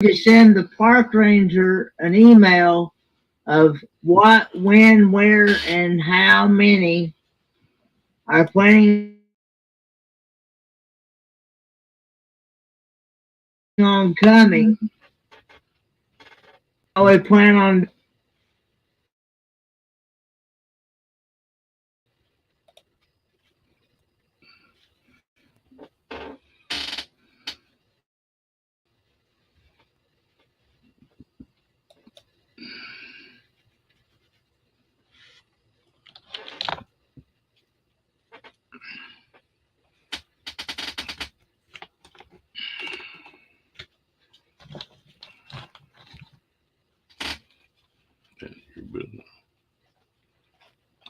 to send the park ranger an email of what, when, where, and how many are planning on coming. How we plan on.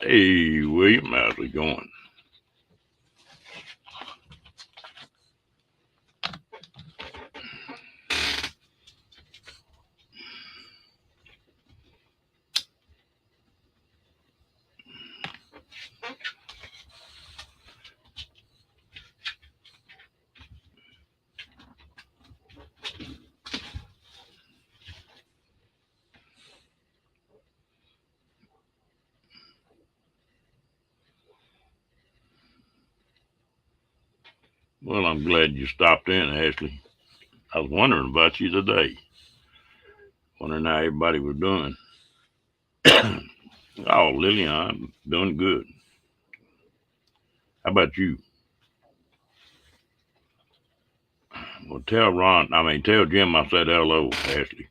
Hey, William, how's it going? Well, I'm glad you stopped in, Ashley. I was wondering about you today. Wondering how everybody was doing. Oh, Lillian, I'm doing good. How about you? Well, tell Jim I said hello, Ashley.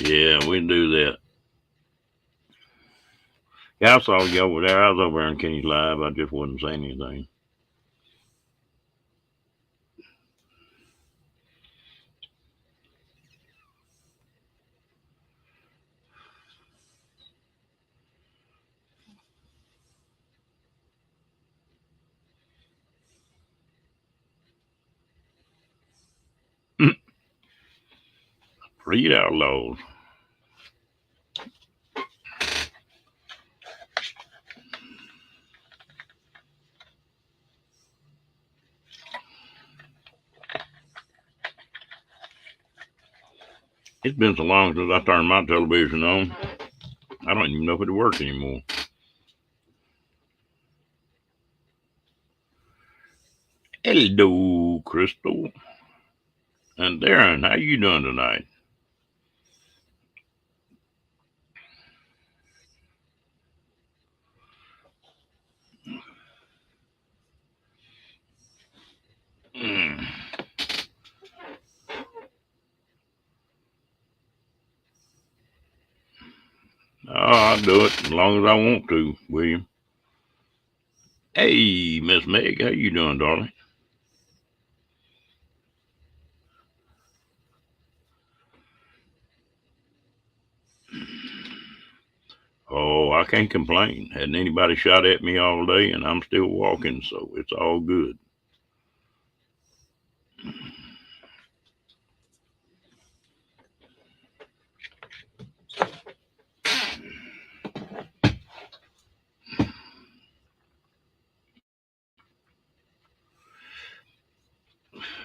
Yeah, we do that. Yeah, I saw you over there. I was over there in Kenny's Live. I just wasn't saying anything. Freed outlaws. It's been so long since I turned my television on. I don't even know if it works anymore. Hello, Crystal. And Darren, how you doing tonight? Mm. Oh, I'll do it as long as I want to, William. Hey, Miss Meg, how you doing, darling? Oh, I can't complain. Hadn't anybody shot at me all day, and I'm still walking, so it's all good.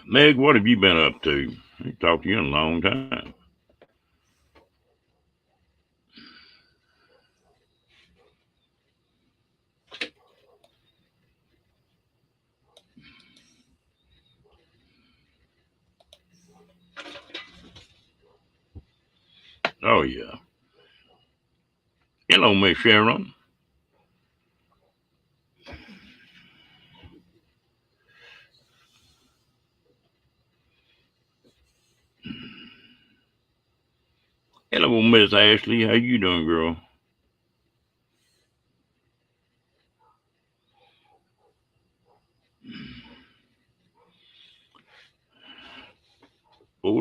Meg, what have you been up to? I ain't talked to you in a long time. Oh, yeah. Hello, Miss Sharon. Hello, Miss Ashley. How you doing, girl?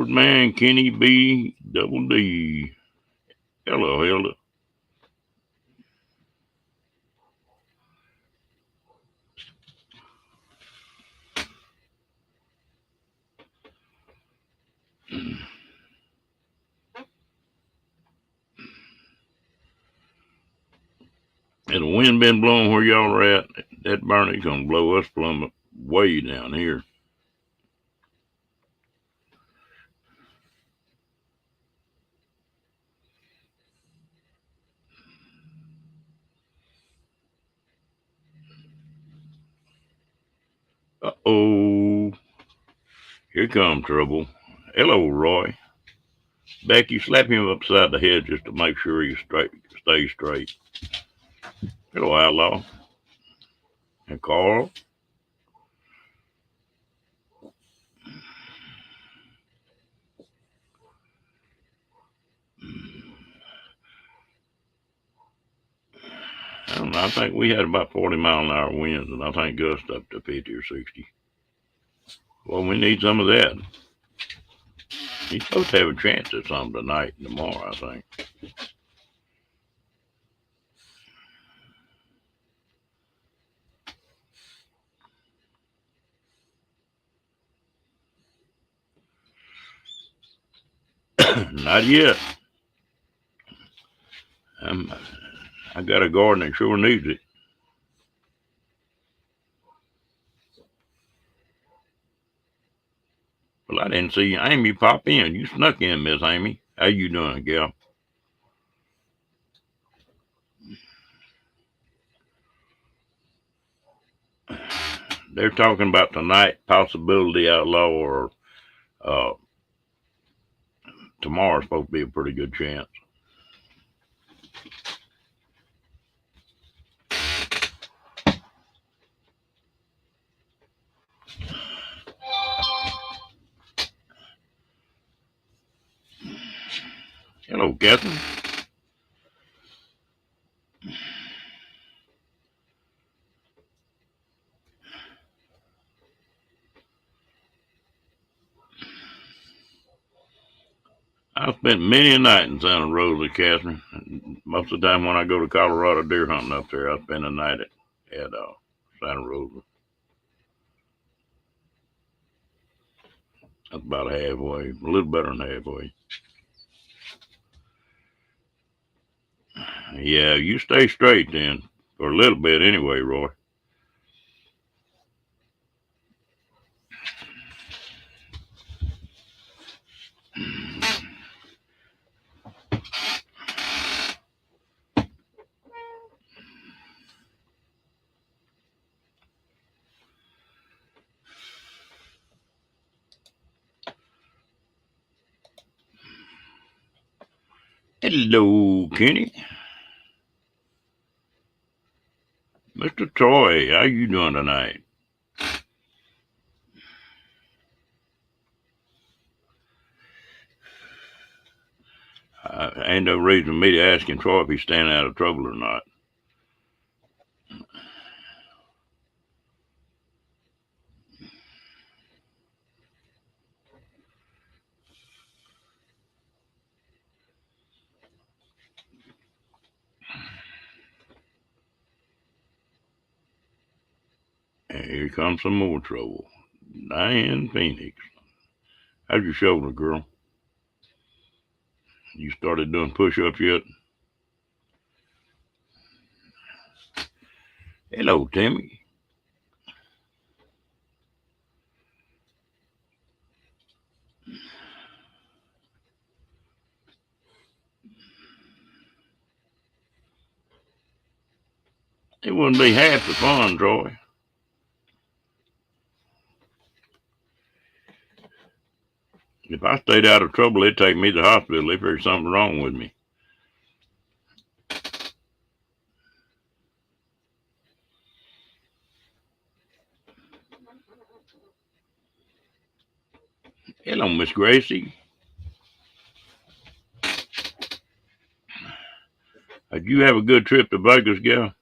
Birdman Kenny B. Double D. Hello, Hilda. Has the wind been blowing where y'all are at? That Bernie's gonna blow us plumb way down here. Uh-oh. Here come trouble. Hello, Roy. Becky, slap him upside the head just to make sure he stays straight. Hello, Outlaw. And Carl. I don't know. I think we had about 40-mile-an-hour winds, and I think gusts up to 50 or 60. Well, we need some of that. He's supposed to have a chance at something tonight and tomorrow, I think. Not yet. I got a garden that sure needs it. Well, I didn't see Amy pop in. You snuck in, Miss Amy. How you doing, gal? They're talking about tonight, possibility, Outlaw, or uh, tomorrow's supposed to be a pretty good chance. Hello, Catherine. I've spent many a night in Santa Rosa, Catherine. Most of the time when I go to Colorado deer hunting up there, I spend a night at Santa Rosa. That's about halfway, a little better than halfway. Yeah, you stay straight then, for a little bit anyway, Roy. Hello, Kenny. Mr. Troy, how you doing tonight? Ain't no reason for me to ask him, Troy, if he's staying out of trouble or not. And here comes some more trouble. Diane Phoenix. How's your shoulder, girl? You started doing push-ups yet? Hello, Timmy. It wouldn't be half the fun, Troy. If I stayed out of trouble, it'd take me to the hospital if there's something wrong with me. Hello, Miss Gracie. Did you have a good trip to Vegas, gal?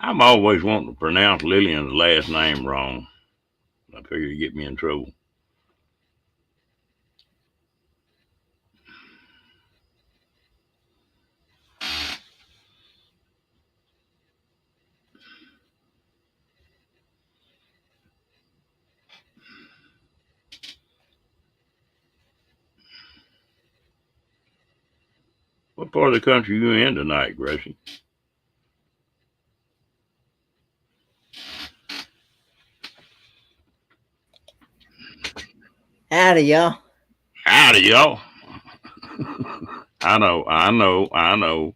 I'm always wanting to pronounce Lillian's last name wrong. I figure you get me in trouble. What part of the country you in tonight, Gracie? Howdy, y'all. Howdy, y'all. I know.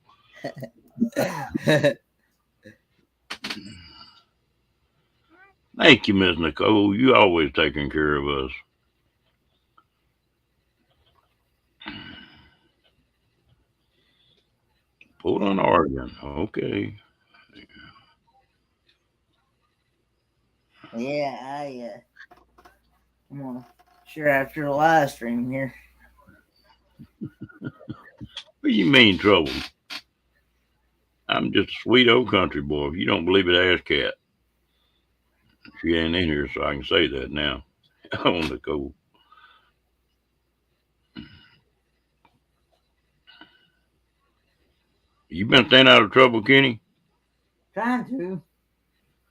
Thank you, Miss Nicole. You always taking care of us. Portland, Oregon. Okay. Yeah, I'm gonna sure after the live stream here. What do you mean trouble? I'm just a sweet old country boy. If you don't believe it, ask Cat. She ain't in here, so I can say that now. Oh, Nicole. You been staying out of trouble, Kenny? Trying to.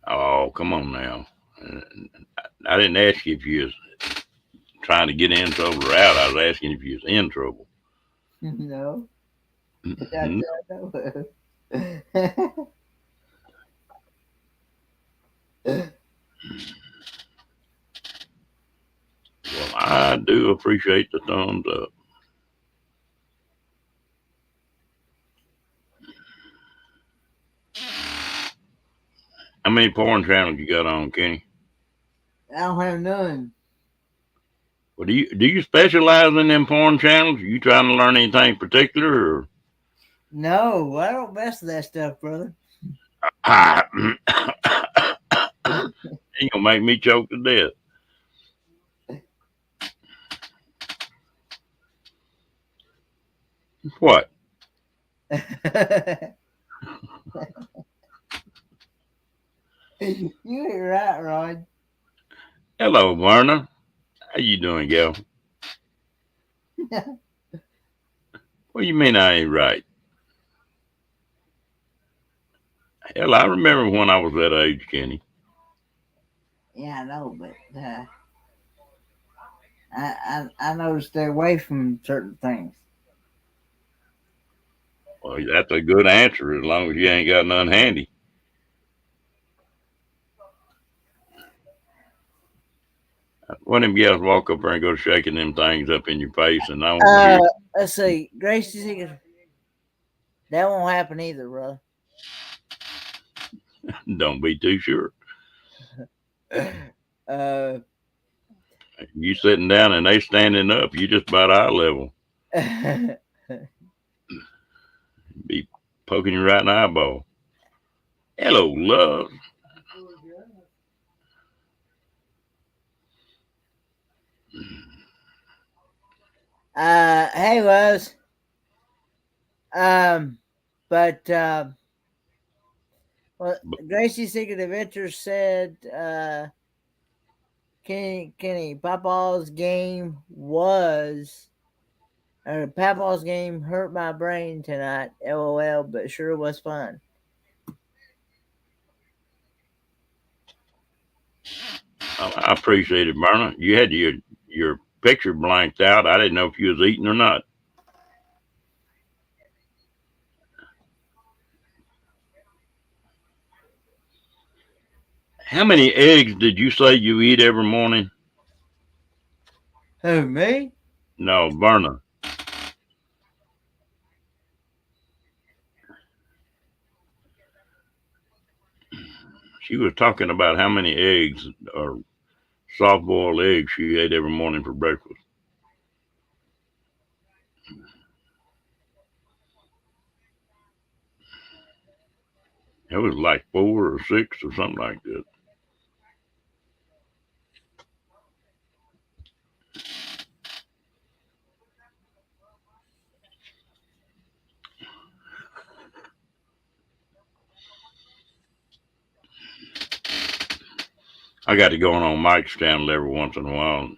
Oh, come on now. I didn't ask you if you was trying to get in trouble or out. I was asking if you was in trouble. No. Mhm. Well, I do appreciate the thumbs up. How many porn channels you got on, Kenny? I don't have none. Well, do you specialize in them porn channels? Are you trying to learn anything particular, or No, I don't mess with that stuff, brother. you gonna make me choke to death? What? You ain't right, Rod. Hello, Verna. How you doing, gal? What do you mean I ain't right? Hell, I remember when I was that age, Kenny. Yeah, I know, but I know to stay away from certain things. Well, that's a good answer as long as you ain't got none handy. When them gals walk up there and go shaking them things up in your face, and I want to hear, Let's see. Gracie, that won't happen either, brother. don't be too sure. Uh, You sitting down and they standing up, you just about eye level. Be poking you right in the eyeball. Hello, love. hey, Luz. Um, but well, But Gracie's Secret Adventures said, Kenny, Papa's game was, or Papa's game hurt my brain tonight. LOL, but sure was fun. I appreciate it, Myrna. You had your picture blanked out. I didn't know if you was eating or not. How many eggs did you say you eat every morning? Who, me? No, Verna. She was talking about how many eggs or soft boiled eggs she ate every morning for breakfast. It was like 4 or 6 or something like that. I got to go on Mike's channel every once in a while. And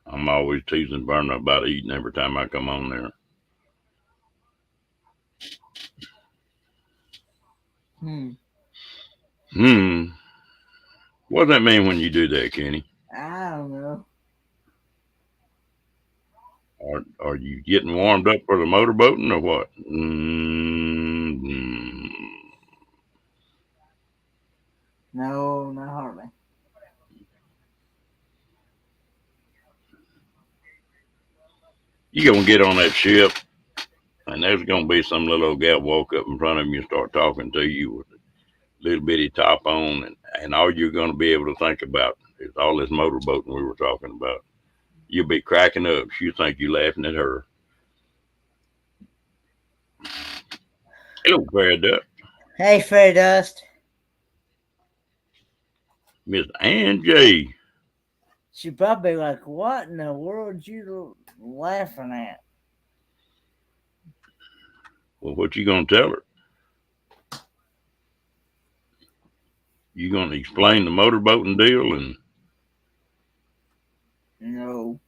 I'm always teasing Verna about eating every time I come on there. Hmm. Hmm. What does that mean when you do that, Kenny? I don't know. Are you getting warmed up for the motorboating or what? Mm-hmm. No, not hardly. You gonna get on that ship, and there's gonna be some little old gal walk up in front of you and start talking to you with a little bitty top on, and all you're gonna be able to think about is all this motorboating we were talking about. You'll be cracking up. She'll think you laughing at her. Hello, Fairy Duck. Hey, Fairy Dust. Miss Ann J. She probably like, what in the world you laughing at? Well, what you gonna tell her? You gonna explain the motorboating deal? And No,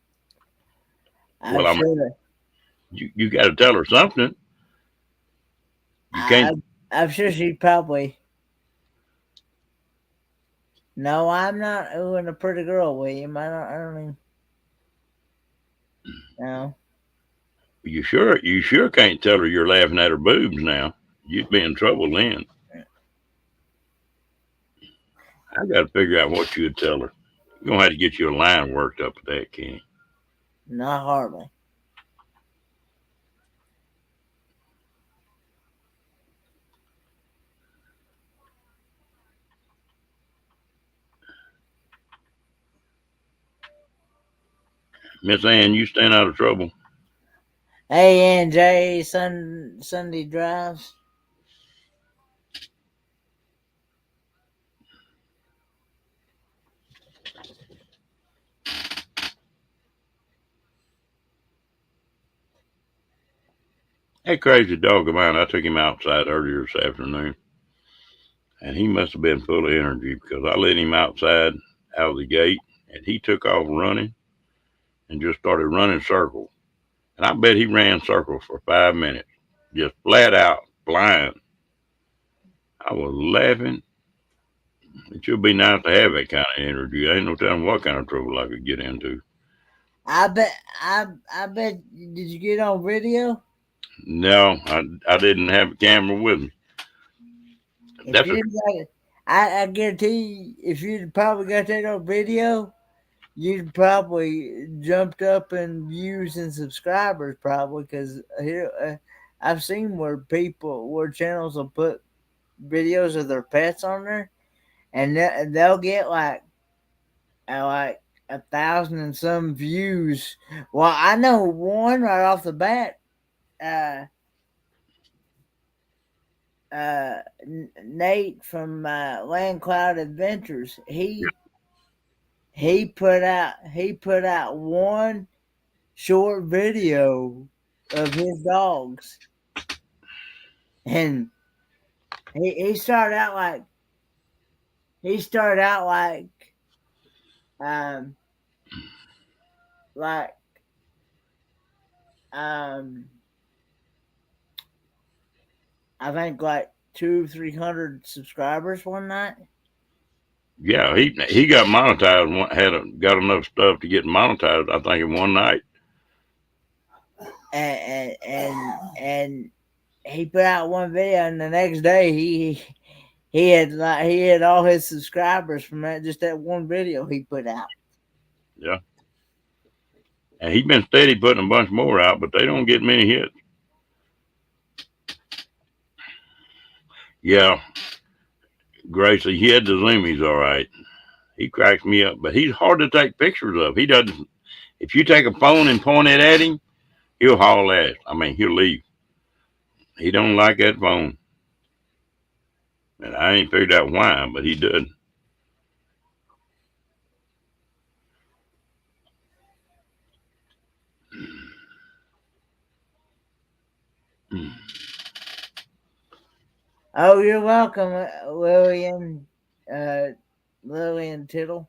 I'm well, I mean, sure. you got to tell her something. You I, can't. I'm sure she probably. No, I'm not oohing a pretty girl, William. I don't mean. No. You sure? You sure can't tell her you're laughing at her boobs now. You'd be in trouble then. I got to figure out what you'd tell her. You're gonna have to get you a line worked up with that, Kenny. Not hardly. Miss Ann, you staying out of trouble? Hey, J, Sunday drives. That crazy dog of mine, I took him outside earlier this afternoon, and he must have been full of energy because I let him outside out of the gate, and he took off running and just started running circles. And I bet he ran circles for 5 minutes, just flat out flying. I was laughing. It should be nice to have that kind of energy. Ain't no telling what kind of trouble I could get into. I bet. I bet. Did you get on video? No, I didn't have a camera with me. If That's a you got, I guarantee you, if you'd probably got that on video, you'd probably jumped up in views and subscribers probably because here I've seen where channels will put videos of their pets on there, and they'll get like 1,000 and some views. Well, I know one right off the bat. Uh, Nate from Land Cloud Adventures. He put out one short video of his dogs, and he started out um like um I think like 200-300 subscribers one night. yeah. He got monetized. Got enough stuff to get monetized. I think in one night. And he put out one video, and the next day he had all his subscribers from that one video he put out. Yeah, and he been steady putting a bunch more out, but they don't get many hits. Yeah, Gracie, he had the zoomies all right. He cracks me up, but he's hard to take pictures of. He doesn't. If you take a phone and point it at him, he'll haul ass. I mean, he'll leave. He don't like that phone, and I ain't figured out why, but he doesn't. Oh, you're welcome, William. Lily and Tittle.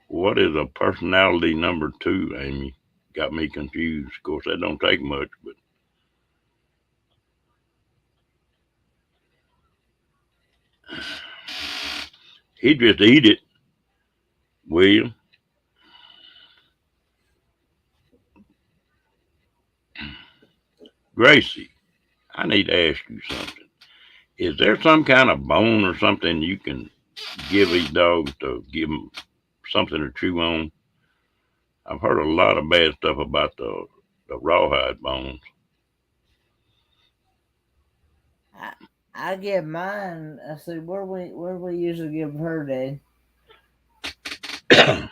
What is a personality number two, Amy? Got me confused. Of course, that don't take much, but he just eat it, William. Gracie, I need to ask you something. Is there some kind of bone or something you can give these dogs to give them something to chew on? I've heard a lot of bad stuff about the rawhide bones. I I give mine. I see where we usually give her, Dad.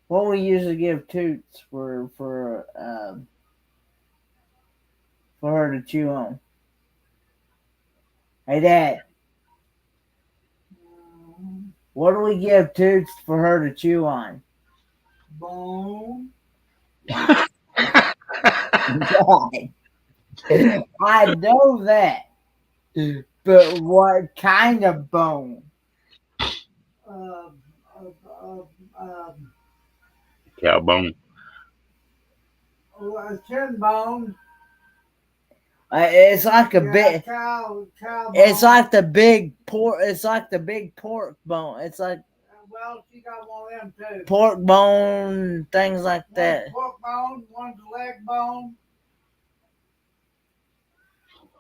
What we usually give Toots for her to chew on. Hey, Dad, what do we give Toots for her to chew on? Bone. God, I know that, but what kind of bone? Uh, uh, uh, um, Cow bone. Chin bone. It's like a big cow It's bone. Like the big pork. It's like the big pork bone. It's like well, she got one of them too. Pork bone, things like that. Pork bone, one's a leg bone.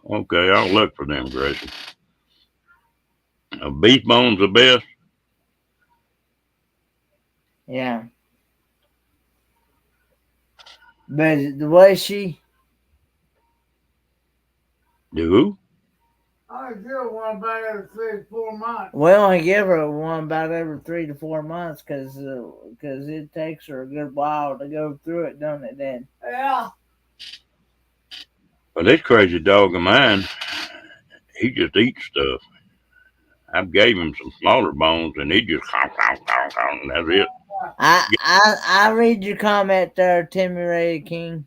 Okay, I'll look for them, Gracie. Beef bone's the best. Yeah, but the way she. Do who? I give her one about every 3 to 4 months. We only give her one about every 3 to 4 months because it takes her a good while to go through it, don't it, Dad? Yeah. Well, this crazy dog of mine, he just eats stuff. I gave him some smaller bones, and he just and that's it. I read your comment there, Timmy Ray King.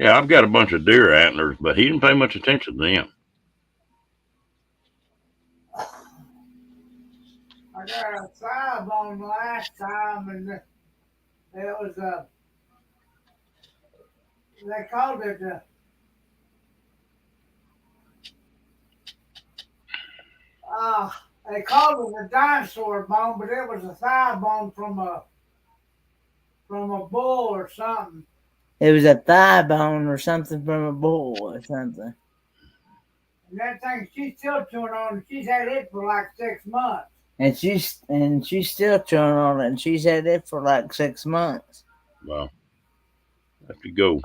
Yeah, I've got a bunch of deer antlers, but he didn't pay much attention to them. I got a thigh bone last time, and it was they called it uh, they called it a dinosaur bone, but it was a thigh bone from a bull or something. It was a thigh bone or something from a bull or something. And that thing she's still chewing on, and she's had it for like 6 months. And she's still chewing on it, and she's had it for like 6 months. Well, I have to go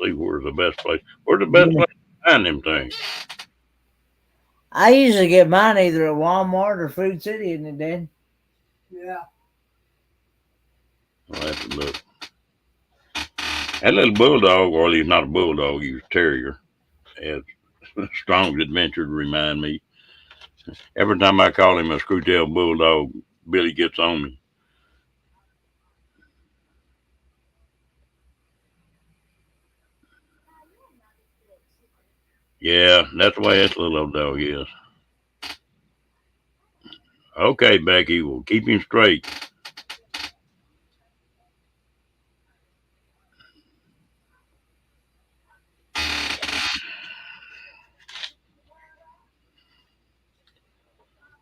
see where's the best place. Where's the best Yeah. place to find them things? I usually get mine either at Walmart or Food City, isn't it, Dad? Yeah. I'll have to look. That little bulldog, or he's not a bulldog, he was a terrier. Has Strong's Adventure to remind me. Every time I call him a screwtail bulldog, Billy gets on me. Yeah, that's the way this little old dog is. Okay, Becky, we'll keep him straight.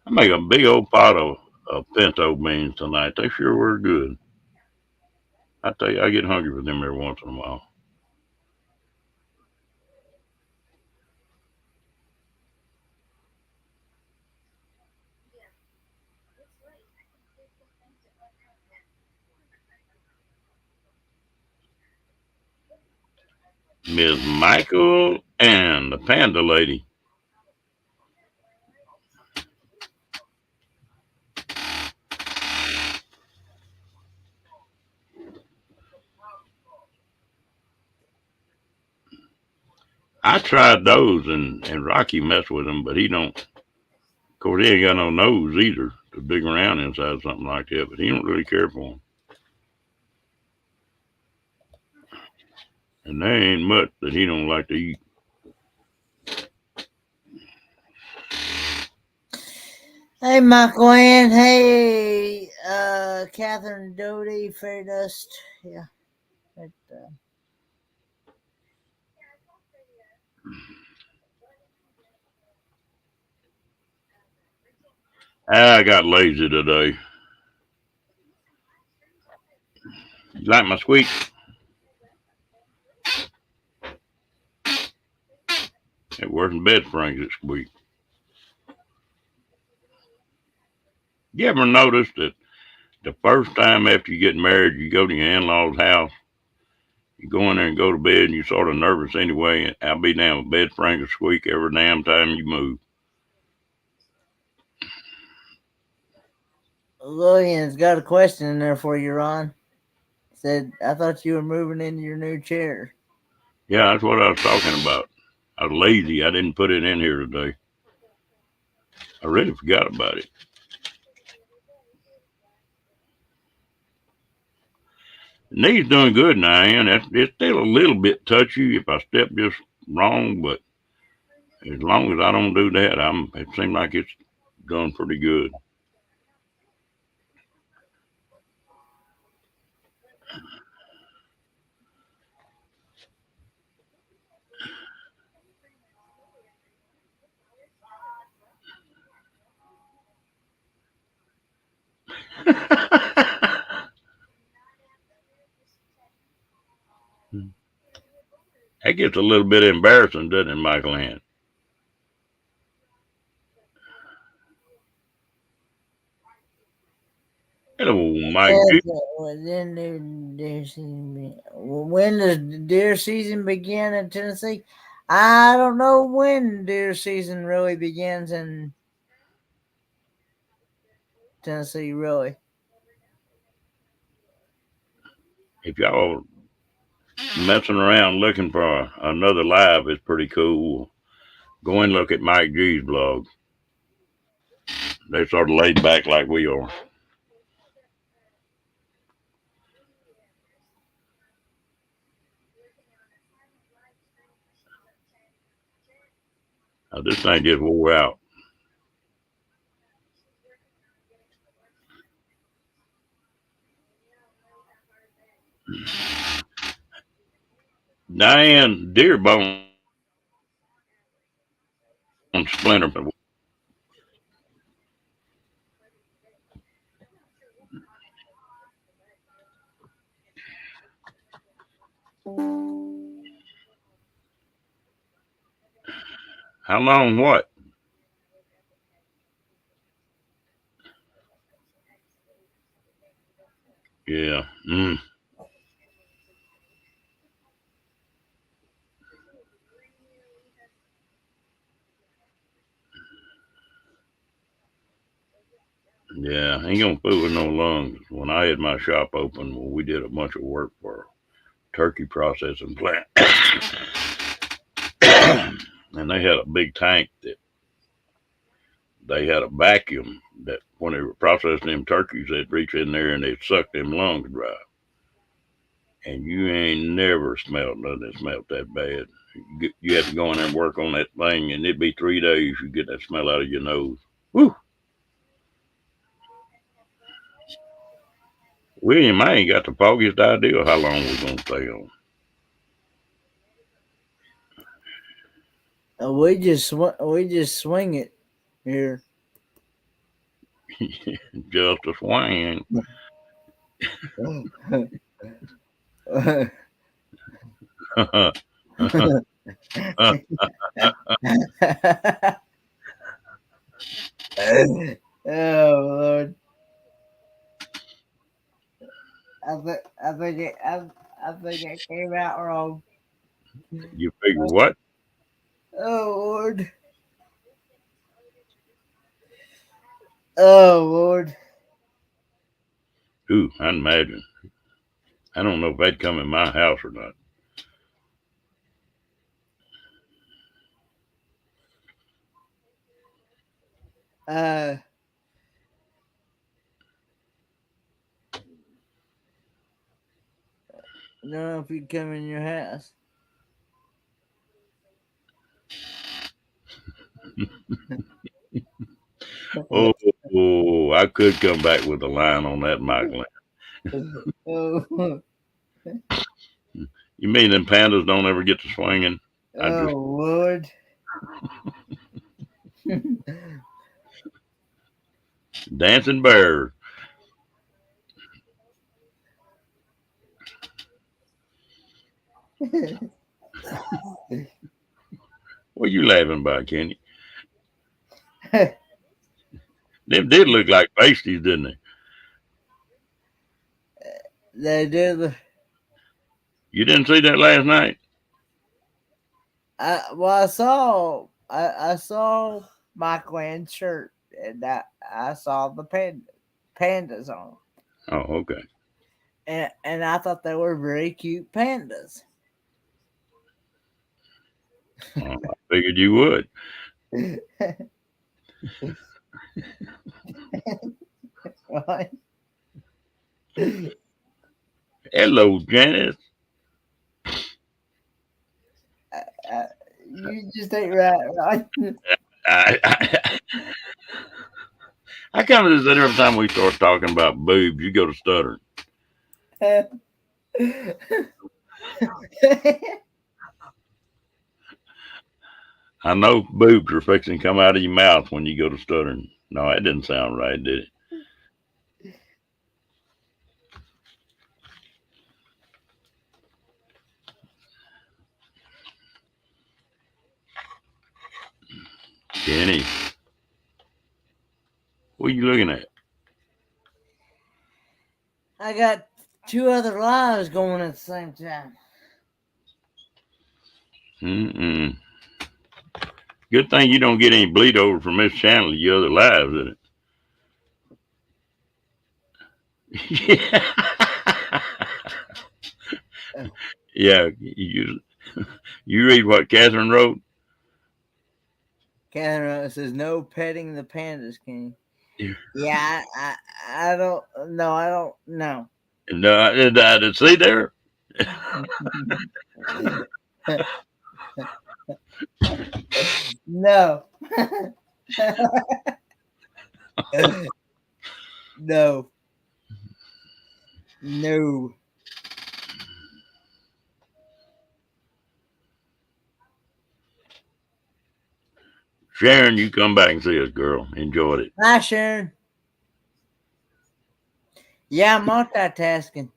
I make a big old pot of pinto beans tonight. They sure were good. I tell you, I get hungry for them every once in a while. Miss Michael and the Panda Lady. I tried those, and Rocky messed with them, but he don't. Of course, he ain't got no nose either to dig around inside something like that. But he don't really care for them, and there ain't much that he don't like to eat. Hey, Michael Ann. Hey, Catherine Doty, Fairy Dust. Yeah. It, I got lazy today. You like my squeak? It wasn't bed springs that squeak. You ever notice that the first time after you get married, you go to your in-laws' house, you go in there and go to bed, and you're sort of nervous anyway. And I'll be down, bed springs will squeak every damn time you move. Lillian's got a question in there for you, Ron. Said, I thought you were moving into your new chair. Yeah, that's what I was talking about. I was lazy. I didn't put it in here today. I really forgot about it. The knee's doing good now, and it's still a little bit touchy if I step just wrong, but as long as I don't do that, it seems like it's done pretty good. That gets a little bit embarrassing, doesn't it, Michael Ann? Hello, Mike G. When does deer season begin in Tennessee? I don't know when deer season really begins in Tennessee, really. If y'all messing around looking for another live, it's pretty cool. Go and look at Mike G's blog. They're sort of laid back like we are. This thing just wore out. Diane Deerbone Splinter. How long? What? Yeah. Yeah. Ain't gonna fool with no lungs. When I had my shop open, well, we did a bunch of work for a turkey processing plant. And they had a big tank that they had a vacuum that when they were processing them turkeys, they'd reach in there and they'd suck them lungs dry. And you ain't never smelled nothing that smelled that bad. You had to go in there and work on that thing, and it'd be 3 days you get that smell out of your nose. Whew. William, I ain't got the foggiest idea how long we're gonna stay on. We just swing it here. Just a swing. Oh Lord, I think it came out wrong. You figure what? Oh Lord, oh Lord. Ooh, I imagine. I don't know if they'd come in my house or not. Uh, I don't know if he'd come in your house. Oh, I could come back with a line on that, Michael. Oh, You mean them pandas don't ever get to swinging? I oh just Lord. dancing bears. What you laughing about, Kenny? Them did look like pasties, didn't they? They did. You didn't see that last night? I saw Michael Ann's shirt, and I saw the pandas on, Oh, okay. and I thought they were very cute pandas. I figured you would. Right? Hello, Janice. Uh, you just ain't right, I, I, I kind of just every time we start talking about boobs, you go to stuttering. right? I know boobs are fixing to come out of your mouth when you go to stuttering. No, that didn't sound right, did it? Kenny, what are you looking at? I got two other lives going at the same time. Mm-mm. Good thing you don't get any bleed over from this channel to your other lives, isn't it? Uh, Yeah, you read what Catherine wrote? Catherine says no petting the pandas, King. Yeah. Yeah, I don't. No, I don't. No. No, see there? No. No. No. Sharon, you come back and see us, girl. Enjoyed it. Hi, Sharon. Yeah, I'm multitasking.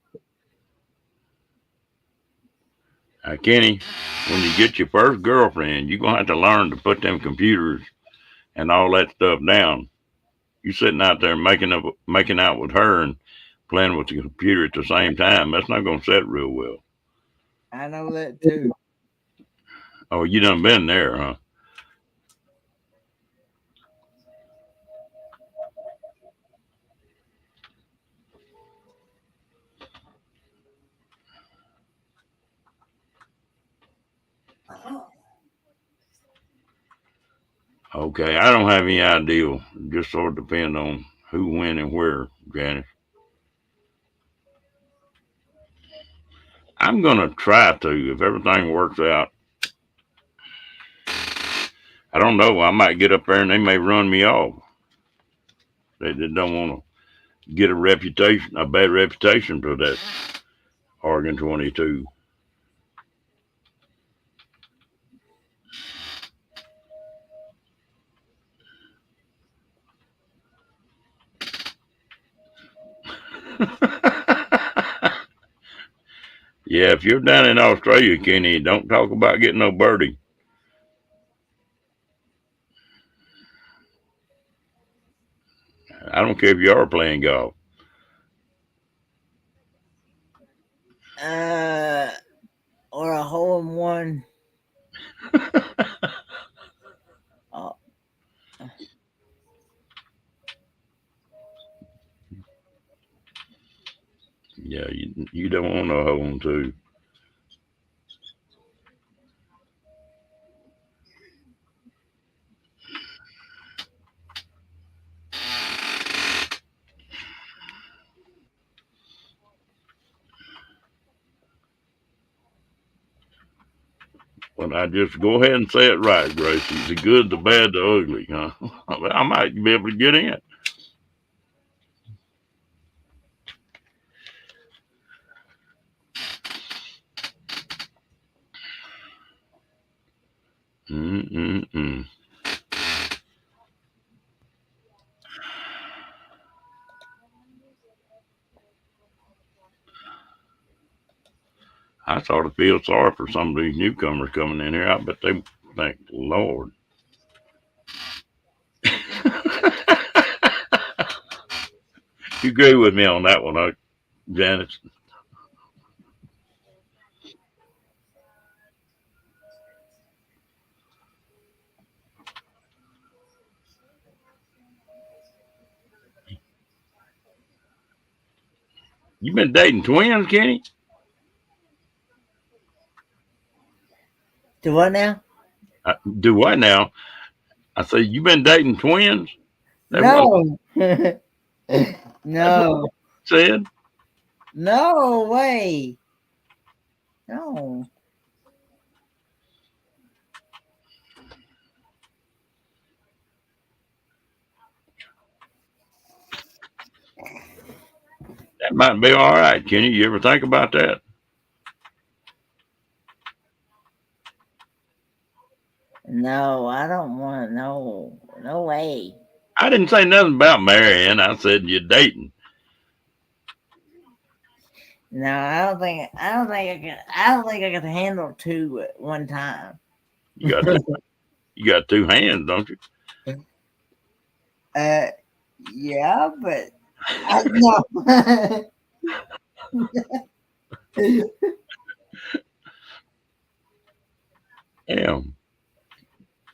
Kenny, when you get your first girlfriend, you're going to have to learn to put them computers and all that stuff down. You sitting out there making out with her and playing with the computer at the same time. That's not going to set real well. I know that too. Oh, you done been there, huh? Okay, I don't have any idea. It just sort of depend on who, when, and where, Janice. I'm gonna try to if everything works out. I don't know. I might get up there and they may run me off. They don't want to get a bad reputation for that Oregon 22. Yeah, if you're down in Australia, Kenny, don't talk about getting no birdie. I don't care if you are playing golf. Uh, or a hole in one. Uh, Yeah, you don't want no hole in two. Well, I just go ahead and say it right, Gracie. The good, the bad, the ugly, huh? I might be able to get in. Mm-mm-mm. I sort of feel sorry for some of these newcomers coming in here. I bet they think, Lord. You agree with me on that one, huh, Janice? You been dating twins, Kenny? Do what now? Do what now? I say you been dating twins. That was No. that's what No. I said. No way. No. That might be all right, Kenny. You ever think about that? No, I don't want no. No way. I didn't say nothing about marrying. I said you're dating. No, I don't think I can I don't think I can handle two at one time. You got two, you got two hands, don't you? uh yeah, but I no. Damn.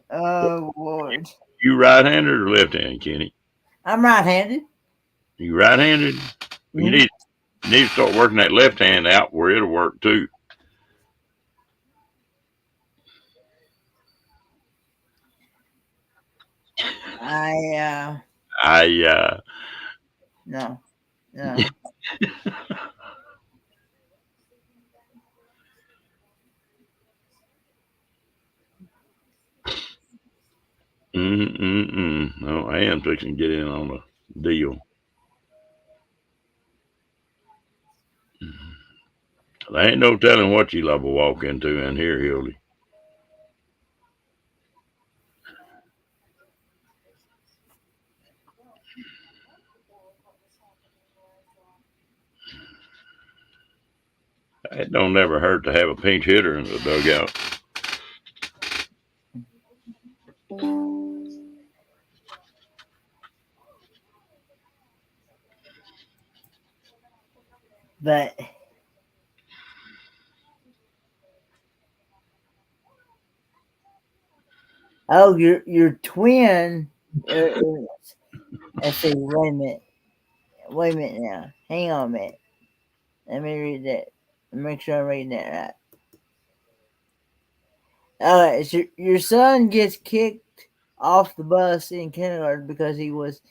Oh Lord. You right-handed or left-handed, Kenny? I'm right handed. You right-handed? Well, you need to start working that left hand out where it'll work too. I I no. No. No, I am fixing to get in on a deal. There ain't no telling what you love to walk into in here, Hildy. It don't never hurt to have a pinch hitter in the dugout. But oh, your twin. Let's see. Wait a minute. Wait a minute now. Hang on a minute. Let me read that. Make sure I'm reading that right. It's your son gets kicked off the bus in kindergarten because he was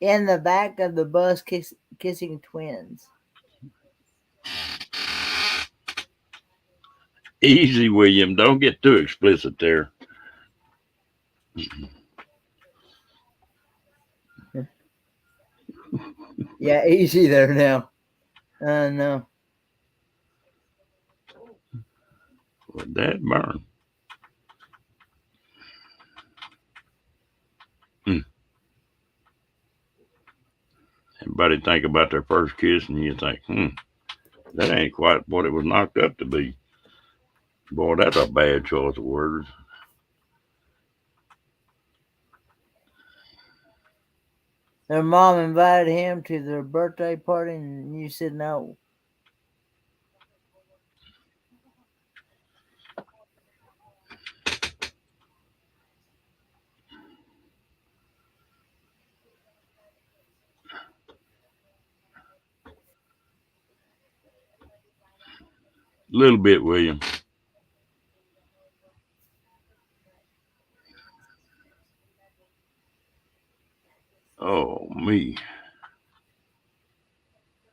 in the back of the bus kissing twins. Easy, William. Don't get too explicit there. Yeah, easy there now. No. Would that burn? Hmm. Everybody think about their first kiss and you think, that ain't quite what it was knocked up to be. Boy, that's a bad choice of words. Their mom invited him to their birthday party and you said no. A little bit, William. Oh, me.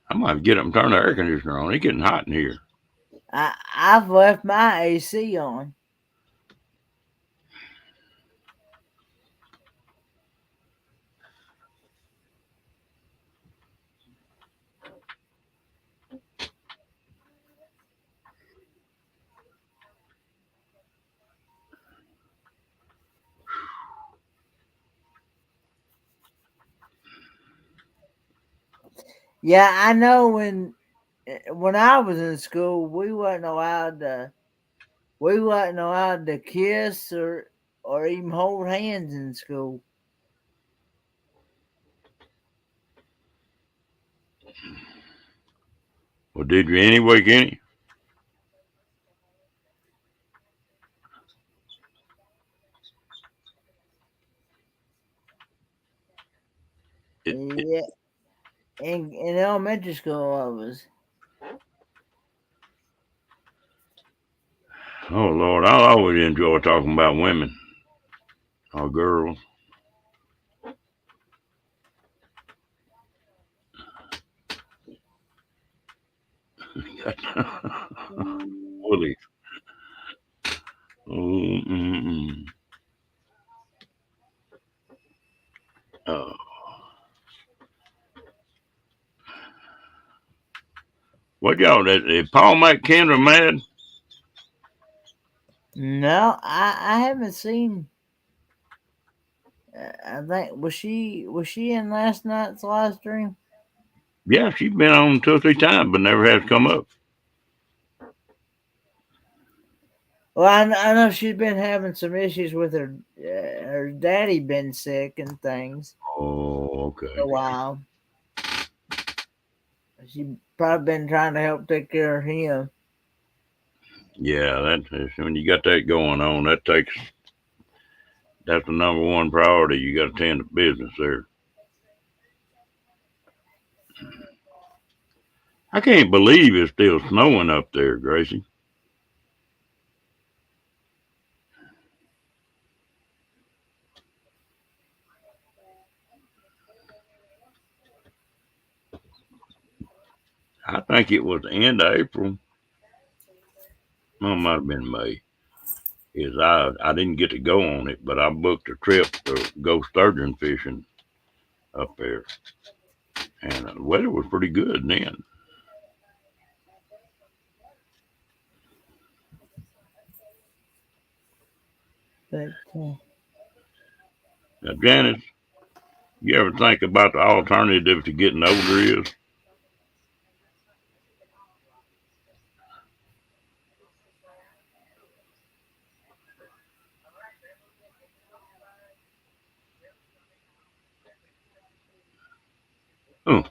I might get up and turn the air conditioner on. It's getting hot in here. I've left my AC on. Yeah, I know when I was in school, we wasn't allowed to kiss or even hold hands in school. Well, did you anyway, Kenny? Yeah, in elementary school, I was. Oh Lord, I always enjoy talking about women or girls. Woolies. Oh, uh, what y'all? Did Paul make Kendra mad? No, I haven't seen. I think was she in last night's live stream? Yeah, she's been on 2 or 3 times, but never has come up. Well, I know she's been having some issues with her daddy been sick and things Oh, for okay. a while. She probably been trying to help take care of him. Yeah, when you got that going on. That's the number one priority. You got to tend to business there. I can't believe it's still snowing up there, Gracie. I think it was the end of April. Well, it might have been May. I didn't get to go on it, but I booked a trip to go sturgeon fishing up there, and the weather was pretty good then. But Now, Janice, you ever think about the alternative to getting older is? Oh,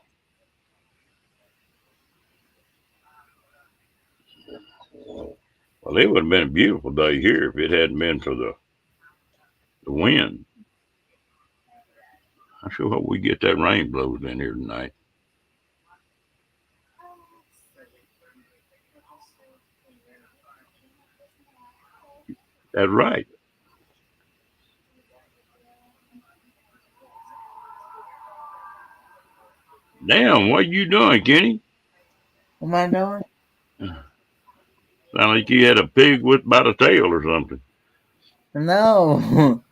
well, it would have been a beautiful day here if it hadn't been for the wind. I sure hope we get that rain blows in here tonight. That's right. Damn, what you doing, Kenny? what am I doing? Sound like you had a pig with by the tail or something. No,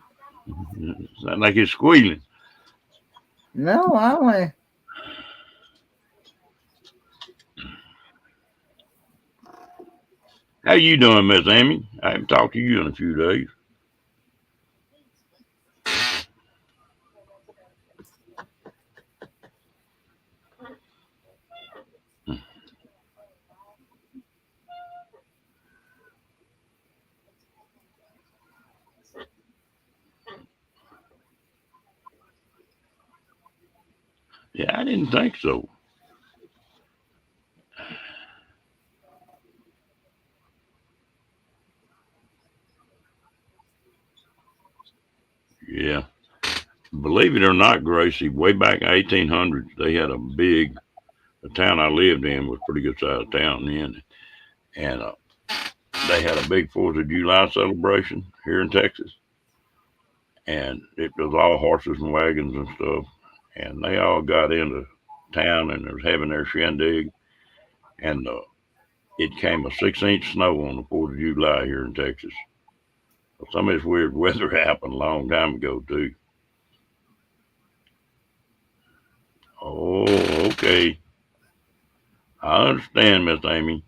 Sound like it's squealing. no, I went. How you doing, Miss Amy? I haven't talked to you in a few days. Yeah, I didn't think so. Yeah. Believe it or not, Gracie, way back in 1800s, they had the town I lived in was a pretty good sized town then. And they had a big 4th of July celebration here in Texas. And it was all horses and wagons and stuff. And they all got into town and was having their shindig. And it came a 6-inch snow on the 4th of July here in Texas. So some of this weird weather happened a long time ago, too. Oh, okay. I understand, Miss Amy.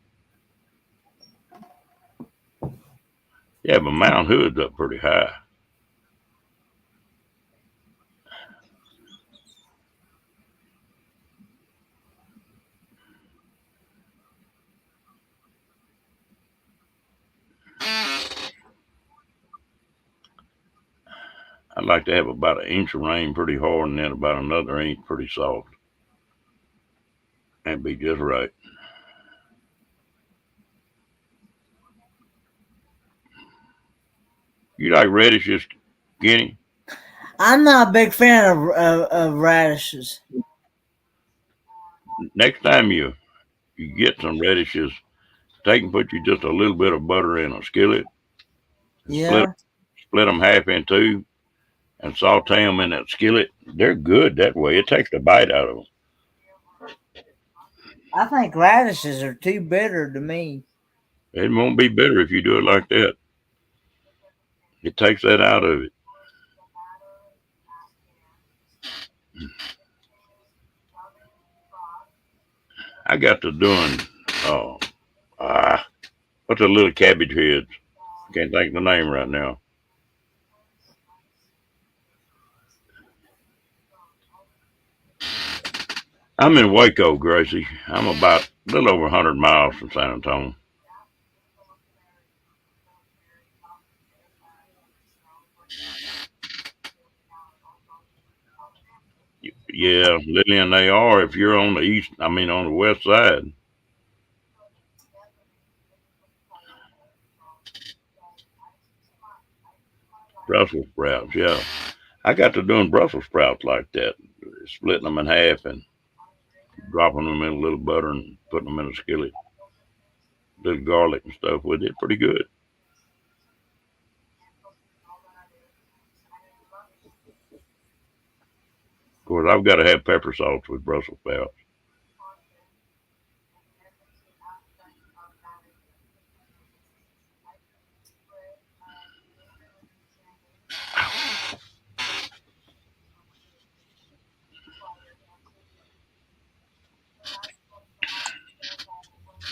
Yeah, but Mount Hood's up pretty high. I'd like to have about an inch of rain pretty hard and then about another inch pretty soft. That'd be just right. You like radishes, Kenny? I'm not a big fan of radishes. Next time you get some radishes, take and put you just a little bit of butter in a skillet and Yeah, split them half in two and saute them in that skillet. They're good that way. It takes the bite out of them. I think radishes are too bitter to me. It won't be bitter if you do it like that. It takes that out of it. I got to doing uh ah what's the little cabbage heads? Can't think of the name right now. I'm in Waco, Gracie. I'm about a little over 100 miles from San Antonio. Yeah, Lillian, they are. If you're on the east, I mean on the west side, Brussels sprouts. Yeah, I got to doing Brussels sprouts like that, splitting them in half and dropping them in a little butter and putting them in a skillet, little garlic and stuff with it. Pretty good. Of course, I've got to have pepper sauce with Brussels sprouts.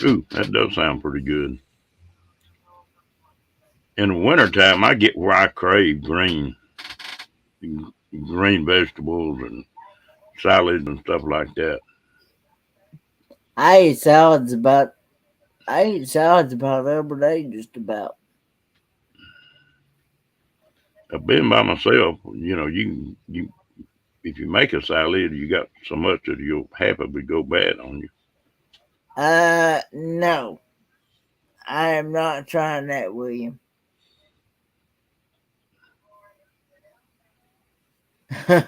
Ooh, that does sound pretty good. In the wintertime, I get where I crave green vegetables and salads and stuff like that. I eat salads about I eat salads about every day, just about. I've been by myself. You if you make a salad, you got so much that you'll half of it go bad on No, I am not trying that, William. you.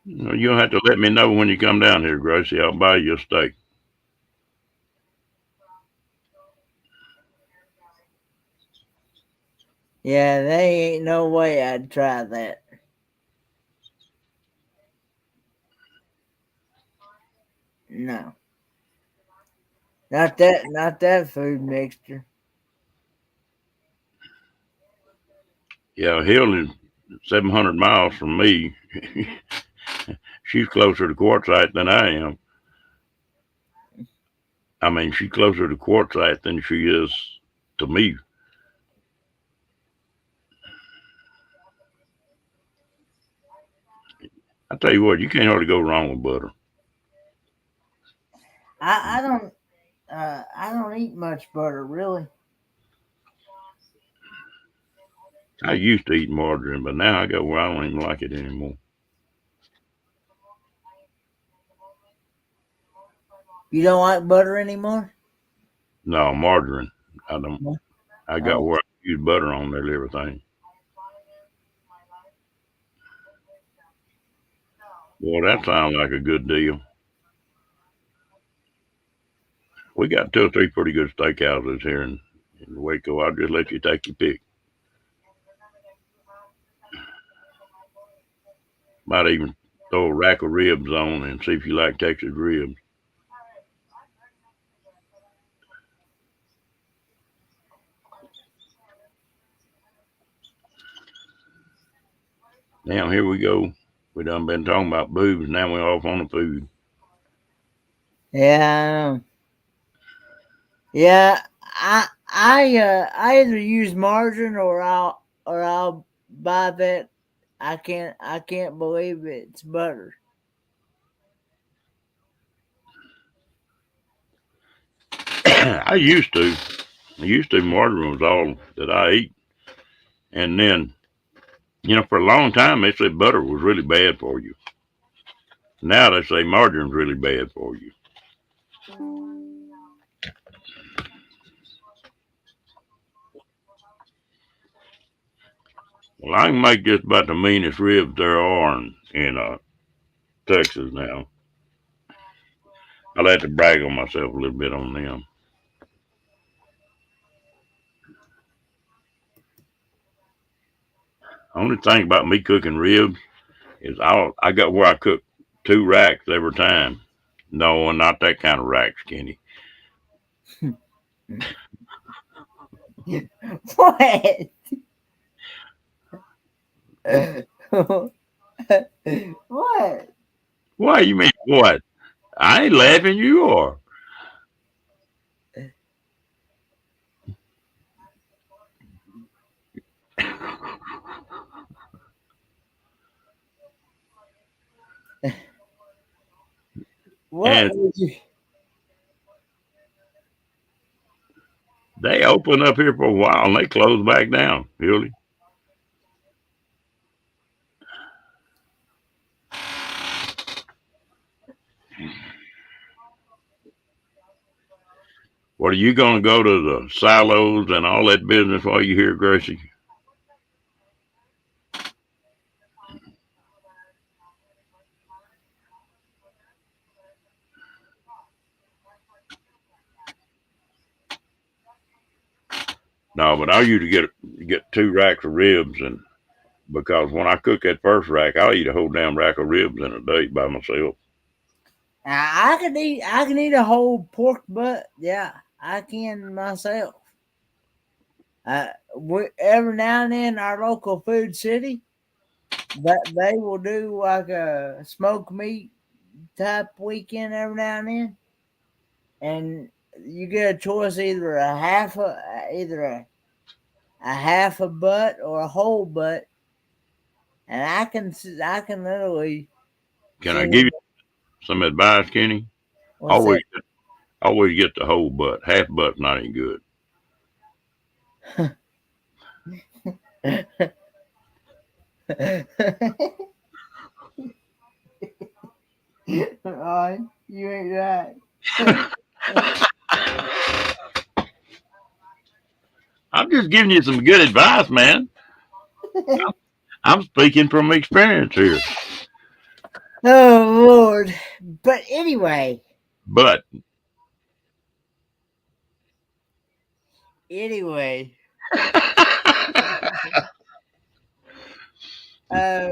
You don't have to let me know when you come down here, Gracie. I'll buy you a steak. Yeah, there ain't no way I'd try that. No, not that food mixture. Yeah, Hill is 700 miles from me. She's closer to Quartzsite than I am. I mean, she's closer to Quartzsite than she is to me. I tell you what, you can't hardly go wrong with butter. I don't I don't eat much butter really. I used to eat margarine, but now I go where I don't even like it anymore. You don't like butter anymore? No, margarine. I don't. No. I got Oh, where I use butter on nearly everything. Boy, that sounds like a good deal. We got two or three pretty good steakhouses here in Waco. I'll just let you take your pick. Might even throw a rack of ribs on and see if you like Texas ribs. Now here we go. We done been talking about boobs. Now we're off on the food. yeah, yeah. I either use margarine or I'll buy that. I can't believe it's butter. I used to. I used to. Margarine was all that I eat, and then For a long time they said butter was really bad for you. Now they say margarine's really bad for you. Well, I can make just about the meanest ribs there are in Texas now. I'll have to brag on myself a little bit on them. Only thing about me cooking ribs is I got where I cook 2 racks every time. No, not that kind of rack, Skinny. What? What? Why you mean what? I ain't laughing. You are. What And would you? they open up here for a while and they close back down. Really? What are you going to go to the silos and all that business while you here, Gracie? No, but I usually get 2 racks of ribs, and because when I cook that first rack, I'll eat a whole damn rack of ribs in a day by myself. I can eat a whole pork butt. Yeah, I can myself. Every now and then, our local food city, that they will do like a smoked meat type weekend every now and then, and you get a choice either a half a butt or a whole butt, and I can literally Can sit I give here. you some advice, Kenny? What's Always, that? always get the whole butt. Half butt's not any good. Oh, you ain't right. I'm just giving you some good advice, man. I'm speaking from experience here. Oh Lord! But anyway, But anyway, uh,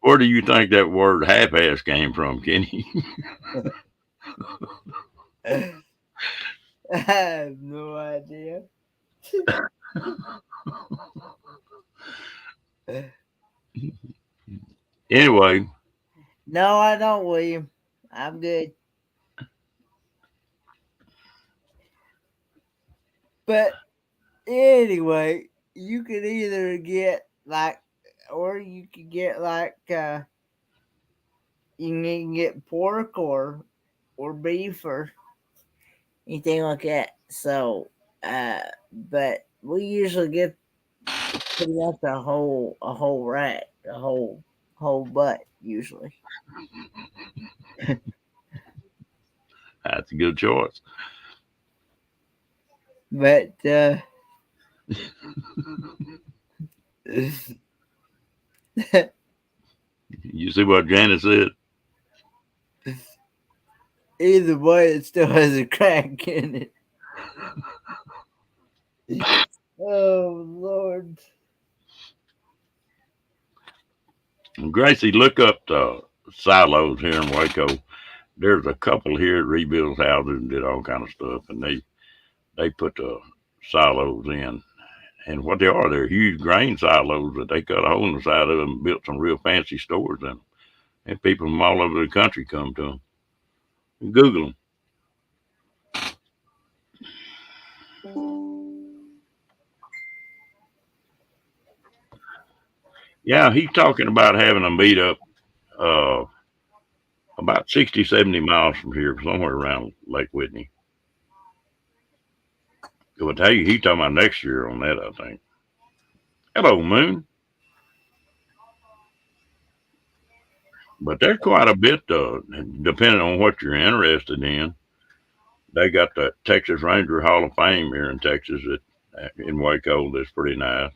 where do you think that word half-ass came from, Kenny? I have no idea. Anyway, No, I don't, William. I'm good. But anyway, you could either get like, or you could get like, you can get pork or beef or anything like that. So, but we usually get pretty much a whole rack, a whole butt usually. that's a good choice. But You see what Janet said? either way, it still has a crack in it. Oh Lord! Gracie, look up the silos here in Waco. There's a couple here that rebuilds houses and did all kind of stuff, and they put the silos in. And what they are, they're huge grain silos that they cut a hole in the side of them and built some real fancy stores in them. And people from all over the country come to them. Google them. Yeah, he's talking about having a meetup uh, about 60, 70 miles from here, somewhere around Lake Whitney. But hey, he's talking about next year on that, I think. Hello, Moon. But there's quite a bit, depending on what you're interested in. They got the Texas Ranger Hall of Fame here in Texas in Waco. That's pretty nice.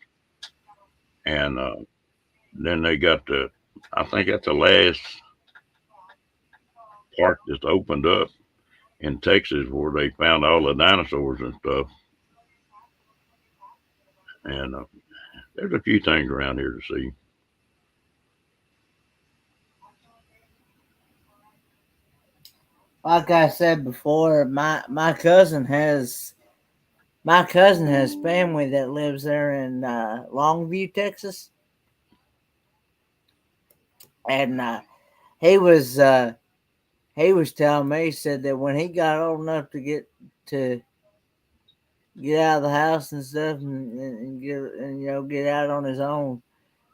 And then they got I think that's the last park that's opened up in Texas where they found all the dinosaurs and stuff. And there's a few things around here to see. Like I said before, my cousin has family that lives there in Longview, Texas, and he was uh, he was telling me, he said that when he got old enough to get out of the house and stuff and get out on his own,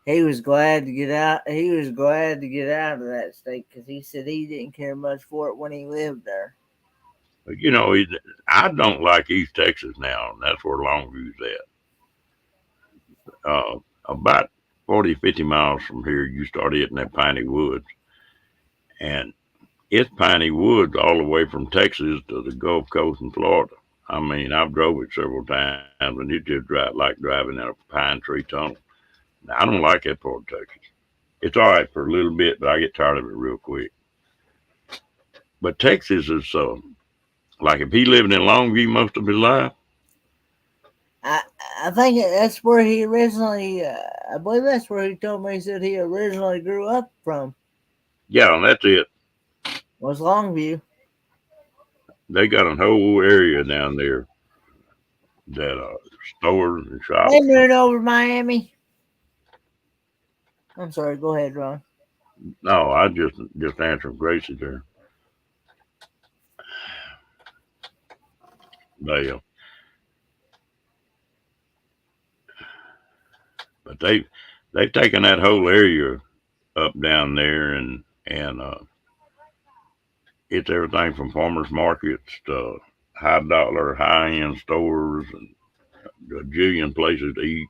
he was glad to get out. He was glad to get out of that state because he said he didn't care much for it when he lived there. But I don't like East Texas now, and that's where Longview's at. About 40, 50 miles from here, you start hitting that piney woods. And it's piney woods all the way from Texas to the Gulf Coast in Florida. I mean, I've drove it several times, and it just like driving in a pine tree tunnel. Now, I don't like that part of Texas. It's all right for a little bit, but I get tired of it real quick. But Texas is like if he lived in Longview most of his life, I I think that's where he originally. I believe that's where he told me he said he originally grew up from, yeah, and that's it. was Longview. They got a whole area down there that stores and They shops. moved over to Miami. I'm sorry. Go ahead, Ron. No, I just answered Gracie there. They but they've taken that whole area up down there, and it's everything from farmers markets to high dollar, high end stores and a jillion places to eat.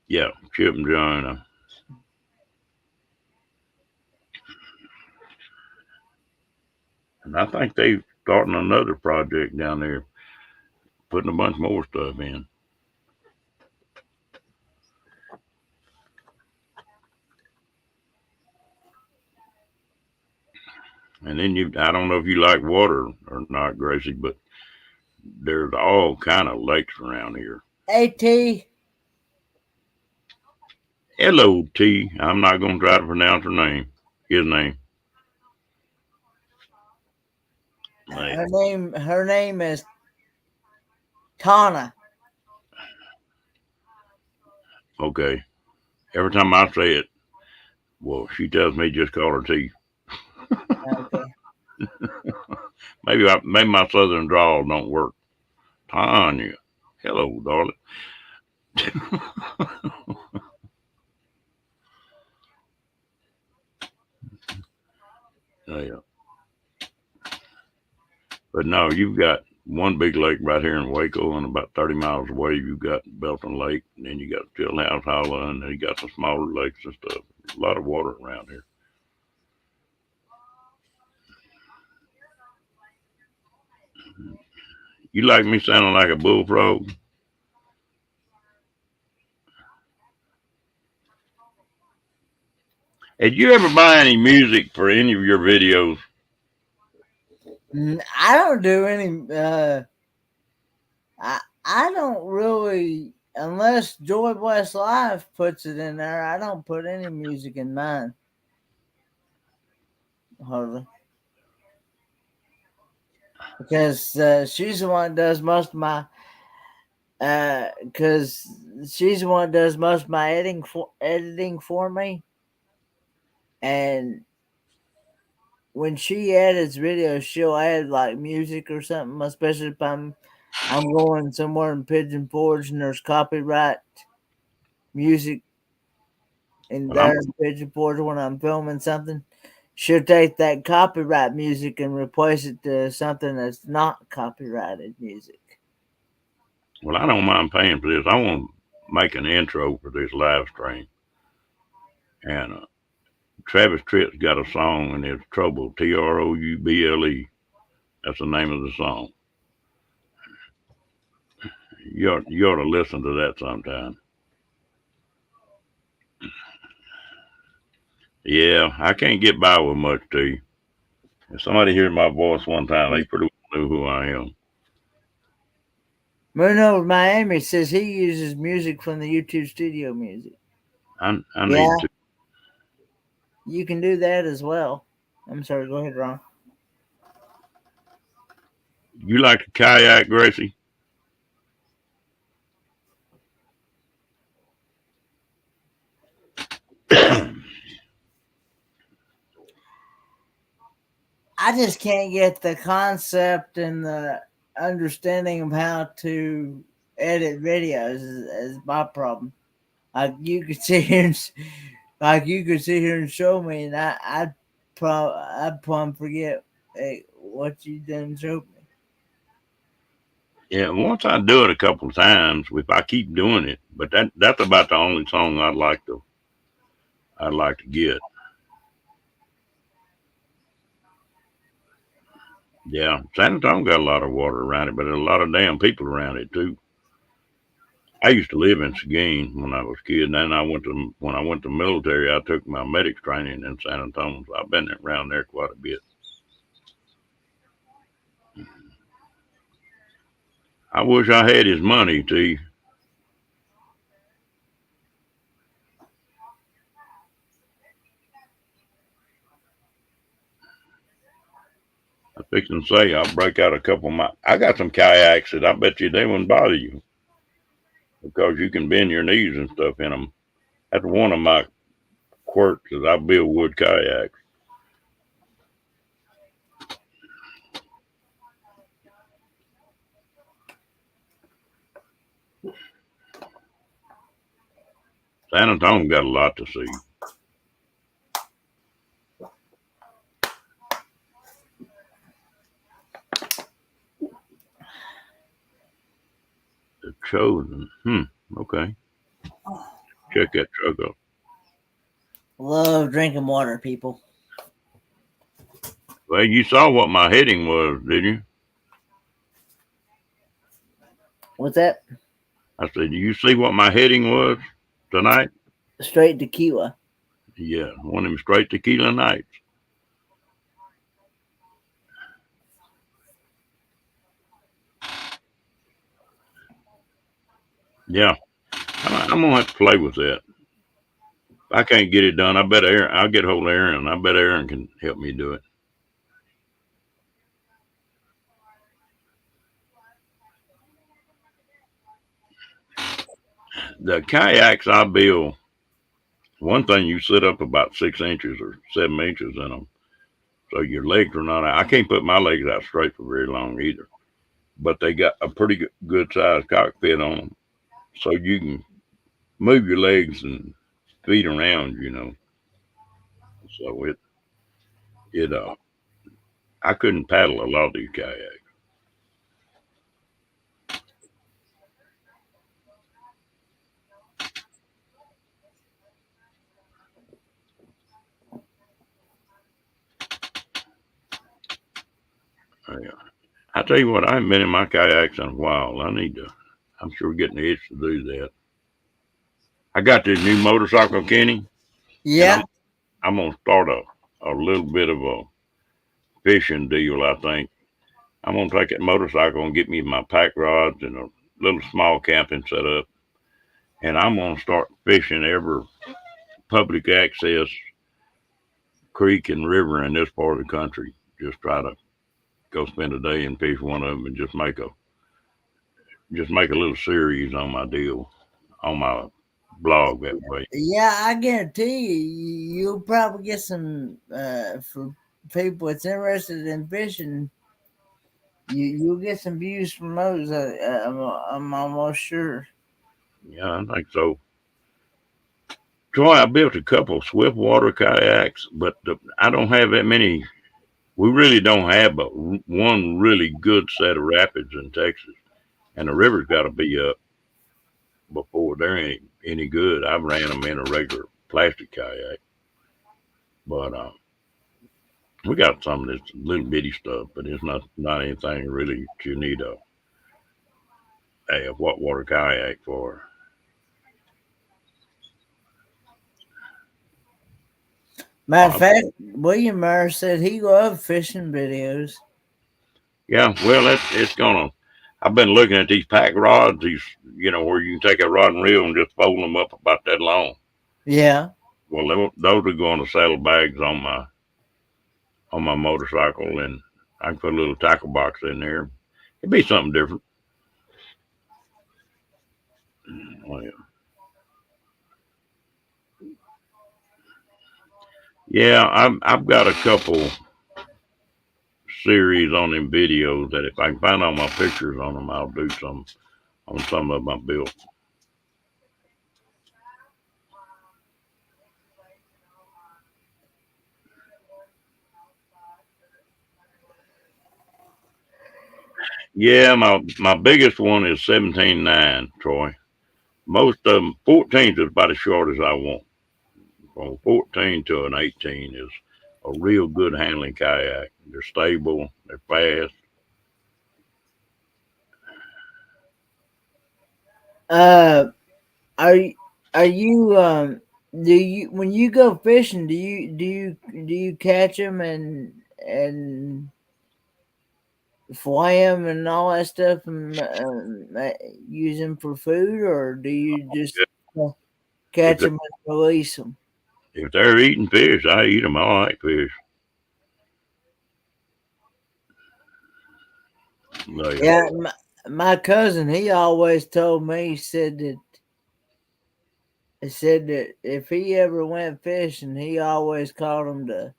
Yeah, Chip and John, and I think they're starting another project down there, putting a bunch more stuff in. And then I don't know if you like water or not, Gracie, but there's all kind of lakes around here. At LOT. I'm not going to try to pronounce her name. His name. her Hey, name is Tana. okay. Every time I say it, well, she tells me just call her T. Okay. Maybe my southern drawl don't work. Tanya. Hello, darling. Yeah. But no, you've got one big lake right here in Waco, and about 30 miles away, you've got Belton Lake, and then you got Fieldhouse Hollow, and then you got some smaller lakes and stuff. A lot of water around here. You like me sounding like a bullfrog? Did you ever buy any music for any of your videos? I don't do any. I don't really, unless Joy Bless Live puts it in there. I don't put any music in mine hardly because she's the one that does most of my. Because she's the one that does most of my editing for me, and when she edits videos, she'll add like music or something, especially if I'm going somewhere in Pigeon Forge and there's copyright music in Well, there in Pigeon Forge when I'm filming something. she'll take that copyright music and replace it to something that's not copyrighted music. Well, I don't mind paying for this. I want to make an intro for this live stream. And Travis Tritt's got a song, and it's Trouble, Trouble. That's the name of the song. You ought to listen to that sometime. Yeah, I can't get by with much tea. If somebody hears my voice one time, they pretty well know who I am. Bruno Miami says he uses music from the YouTube studio music. I need Yeah, to. you can do that as well. I'm sorry, go ahead, Ron. You like to kayak, Gracie? I just can't get the concept and the understanding of how to edit videos is my problem. Like you could sit here and show me, and I'd probably forget what you done showed me. Yeah, once I do it a couple of times, if I keep doing it, but that's about the only song I'd like to get. Yeah, San Antonio got a lot of water around it, but there's a lot of damn people around it too. I used to live in Seguin when I was a kid, and then when I went to the military, I took my medics training in San Antonio. So I've been around there quite a bit. I wish I had his money, T. I fixing to say I'll break out a couple of my. I got some kayaks that I bet you they wouldn't bother you because you can bend your knees and stuff in them. That's one of my quirks is I build wood kayaks. San Antonio got a lot to see. The Chosen. Okay. Check that truck up. Love drinking water, people. Well, you saw what my heading was, did you? What's that? I said, you see what my heading was tonight? Straight tequila. Yeah, one of them straight tequila nights. Yeah, I'm gonna have to play with that. If I can't get it done, I bet Aaron. I'll get hold of Aaron. I bet Aaron can help me do it. The kayaks I build, one thing you sit up about 6 inches or 7 inches in them, so your legs are not. I can't put my legs out straight for very long either. But they got a pretty good sized cockpit on them, so you can move your legs and feet around. So it I couldn't paddle a lot of these kayaks. Yeah. I tell you what, I haven't been in my kayaks in a while. I need to. I'm sure getting the itch to do that. I got this new motorcycle, Kenny, and Yeah. I'm gonna start a little bit of a fishing deal. I think I'm gonna take that motorcycle and get me my pack rods and a little small camping setup, and I'm gonna start fishing every public access creek and river in this part of the country. Just try to go spend a day and fish one of them, and just make a little series on my deal on my blog that way. Yeah, I guarantee you'll probably get some for people that's interested in fishing. You'll get some views from those. I'm almost sure. Yeah, I think so. Troy, I built a couple of swift water kayaks, but I don't have that many. We really don't have but one really good set of rapids in Texas, and the river's got to be up before they're any good. I've ran them in a regular plastic kayak, but we got some of this little bitty stuff, but it's not anything really that you need a what water kayak for. Matter of Uh, fact, William Murray said he loved fishing videos. yeah, well, it's gonna. I've been looking at these pack rods, these where you can take a rod and reel and just fold them up about that long. Yeah. Well, those are going to saddlebags on my motorcycle, and I can put a little tackle box in there. It'd be something different. Well, yeah, I've got a couple series on them videos that if I can find all my pictures on them, I'll do some on some of my built. Yeah, my biggest one is 17.9, Troy. Most of them, 14 is about as short as I want. From 14 to an 18 is a real good handling kayak. They're stable, they're fast. Uh, are y- are you do you when you go fishing do you catch them and flay them and all that stuff and use them for food, or do you just uh, If catch they're, them and release them? if they're eating fish, I eat them. I like fish. They, Yeah, my cousin, he always told me, he said that if he ever went fishing, he always caught him to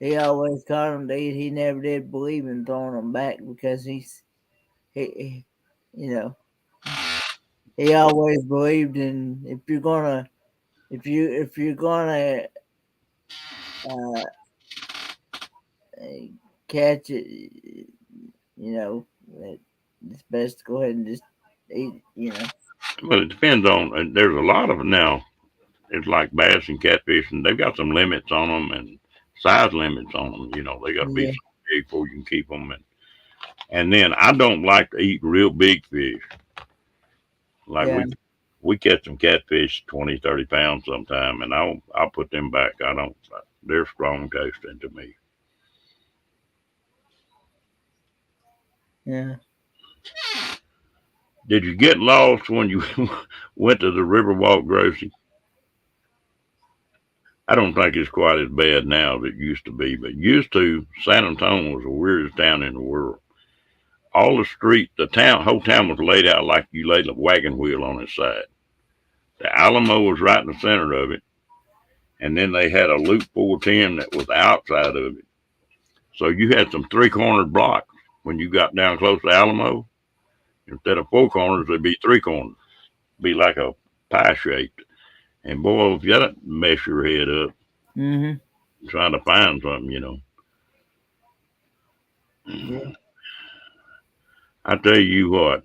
eat. He never did believe in throwing them back because he you know he always believed in, if you're gonna uh, catch it, you know it, it's best to go ahead and just eat. well, it depends on. There's a lot of them now. It's like bass and catfish, and they've got some limits on them and size limits on them. They got to be Yeah, so big before you can keep them. And then I don't like to eat real big fish. Like yeah, we catch some catfish 20, 30 pounds sometime, and I'll put them back. I don't. They're strong tasting to me. yeah. Did you get lost when you went to the Riverwalk grocery? I don't think it's quite as bad now as it used to be, but used to, San Antonio was the weirdest town in the world. All the street, whole town was laid out like you laid a wagon wheel on its side. The Alamo was right in the center of it, and then they had a Loop 410 that was the outside of it. So you had some three-cornered blocks when you got down close to Alamo. Instead of four corners, there'd be three corners, be like a pie shaped. And boy, if you got to mess your head up Mm-hmm. trying to find something. Yeah. I tell you what,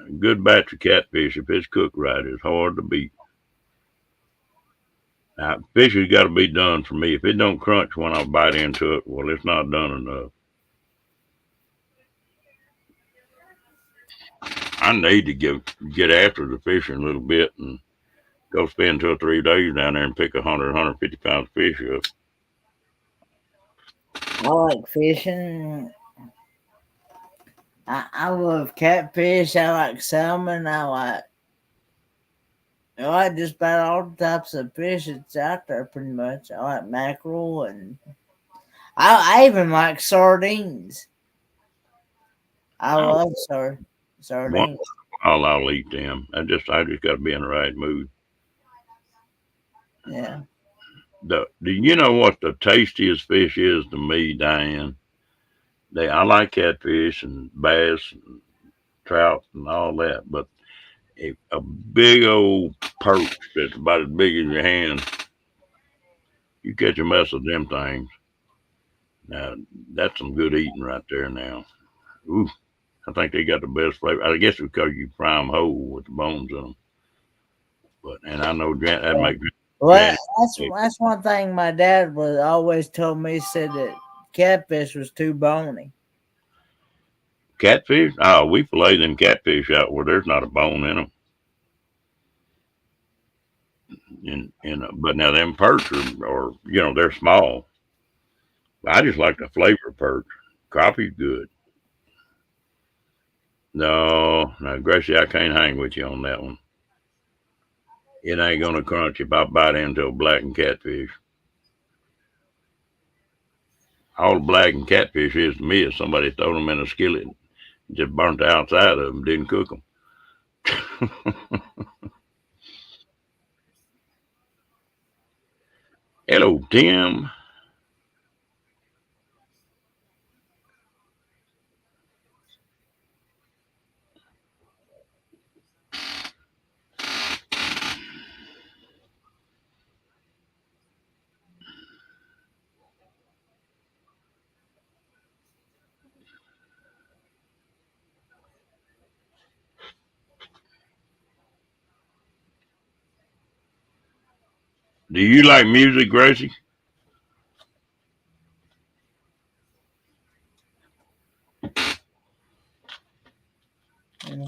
a good batch of catfish, if it's cooked right, is hard to beat. Now, fish has got to be done for me. If it don't crunch when I bite into it, well, it's not done enough. I need to get after the fishing a little bit and go spend 2 or 3 days down there and pick 150 pounds of fish up. I like fishing. I love catfish. I like salmon. I like just about all the types of fish that's out there, pretty much. I like mackerel, and I even like sardines. I I, love once sardines. in a while, I'll eat them. I just got to be in the right mood. Yeah. Do you know what the tastiest fish is to me, Diane? I like catfish and bass and trout and all that, but a big old perch that's about as big as your hand. You catch a mess of them things. Now, that's some good eating right there now. Ooh, I think they got the best flavor. I guess because you fry them whole with the bones in them. But, and I know that make Well, Janet that's one thing my dad was always told me. He said that catfish was too bony. catfish. Oh, we fillet them catfish out where there's not a bone in them. But now them perch are they're small. I just like the flavor of perch. Coffee's good. No, no, Gracie, I can't hang with you on that one. It ain't gonna crunch if I bite into a blackened catfish. All blackened catfish is to me is somebody throw them in a skillet, just burnt the outside of them, didn't cook them. Hello, Tim. Do you like music, Gracie? You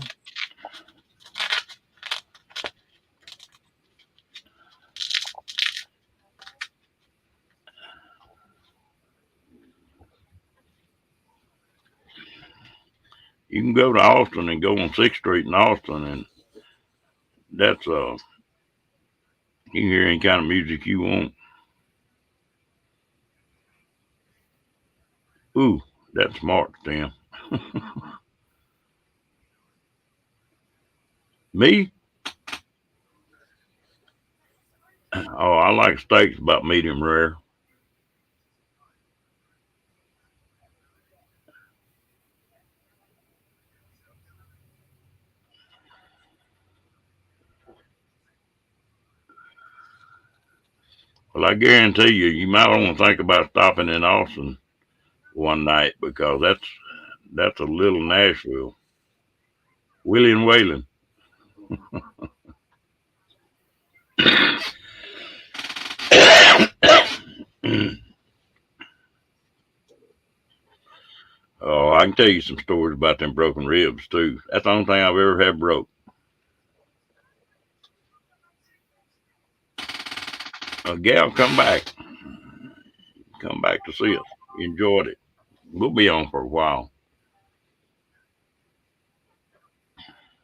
You can go to Austin and go on 6th Street in Austin, and that's you can hear any kind of music you want. Ooh, that's smart, Tim. Me? Oh, I like steaks about medium rare. Well, I guarantee you, you might want to think about stopping in Austin one night because that's a little Nashville. Willie and Waylon. Oh, I can tell you some stories about them broken ribs too. That's the only thing I've ever had broke. Gal, come back to see us. Enjoyed it. We'll be on for a while.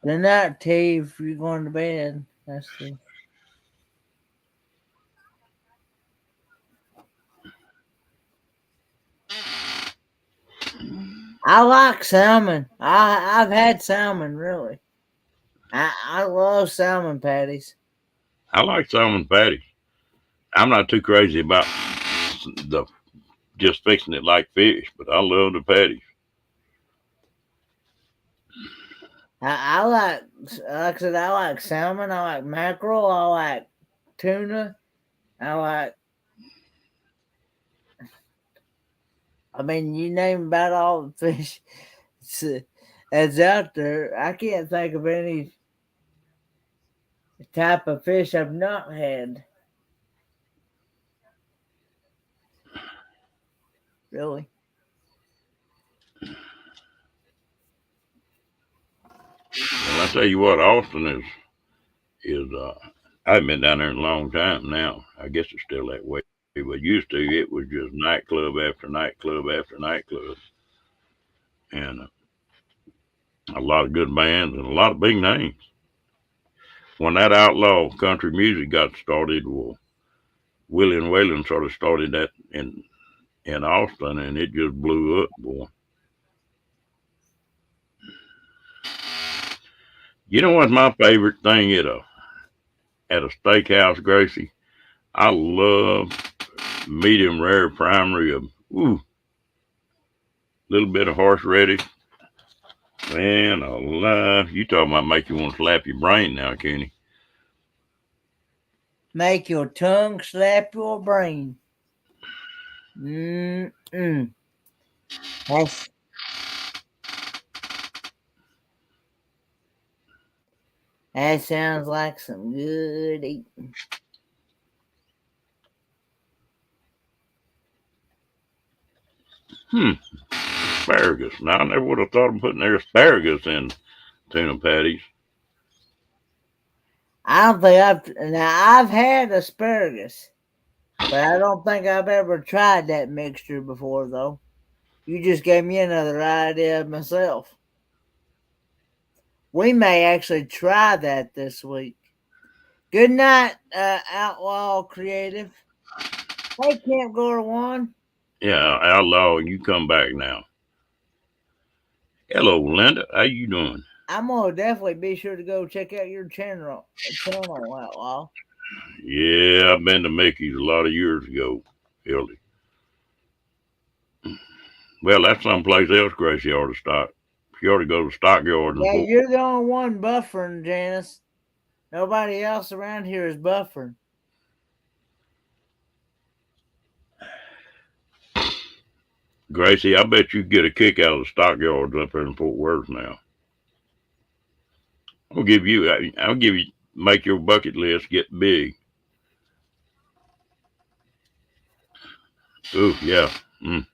Good night, T. If you're going to bed, that's the. I like salmon. I've had salmon really. I love salmon patties. I like salmon patties. I'm not too crazy about the just fixing it like fish, but I love the patties. I like I said, I like salmon. I like mackerel. I like tuna. I like. I mean, you name about all the fish that's out there. I can't think of any type of fish I've not had. Really. Well, I tell you what, Austin is. I haven't been down there in a long time now. I guess it's still that way. But used to, it was just nightclub after nightclub after nightclub, and a lot of good bands and a lot of big names. When that outlaw country music got started, well, Willie and Waylon sort of started that in Austin, and it just blew up, boy. You know what's my favorite thing at a steakhouse, Gracie? I love medium rare prime rib. Ooh, little bit of horseradish, Man alive. You talking about make you want to slap your brain now, Kenny. Make your tongue slap your brain. Mm-mm. That's, that sounds like some good eating. Hmm. Asparagus. Now, I never would have thought of putting their asparagus in tuna patties. I don't think I've had asparagus, but I don't think I've ever tried that mixture before though. You just gave me another idea myself. We may actually try that this week. Good night, Outlaw Creative. Hey, Camp Gore One. Yeah, outlaw, you come back now. Hello, Linda. How you doing? I'm gonna definitely be sure to go check out your channel, Outlaw. Yeah, I've been to Mickey's a lot of years ago, Hildy. Well, that's someplace else Gracie ought to stop. She ought to go to Stockyards and Yeah, Fort. you're the only one buffering, Janice. Nobody else around here is buffering. Gracie, I bet you get a kick out of the Stockyards up there in Fort Worth now. I'll give you, make your bucket list get big. Ooh, yeah. Mm.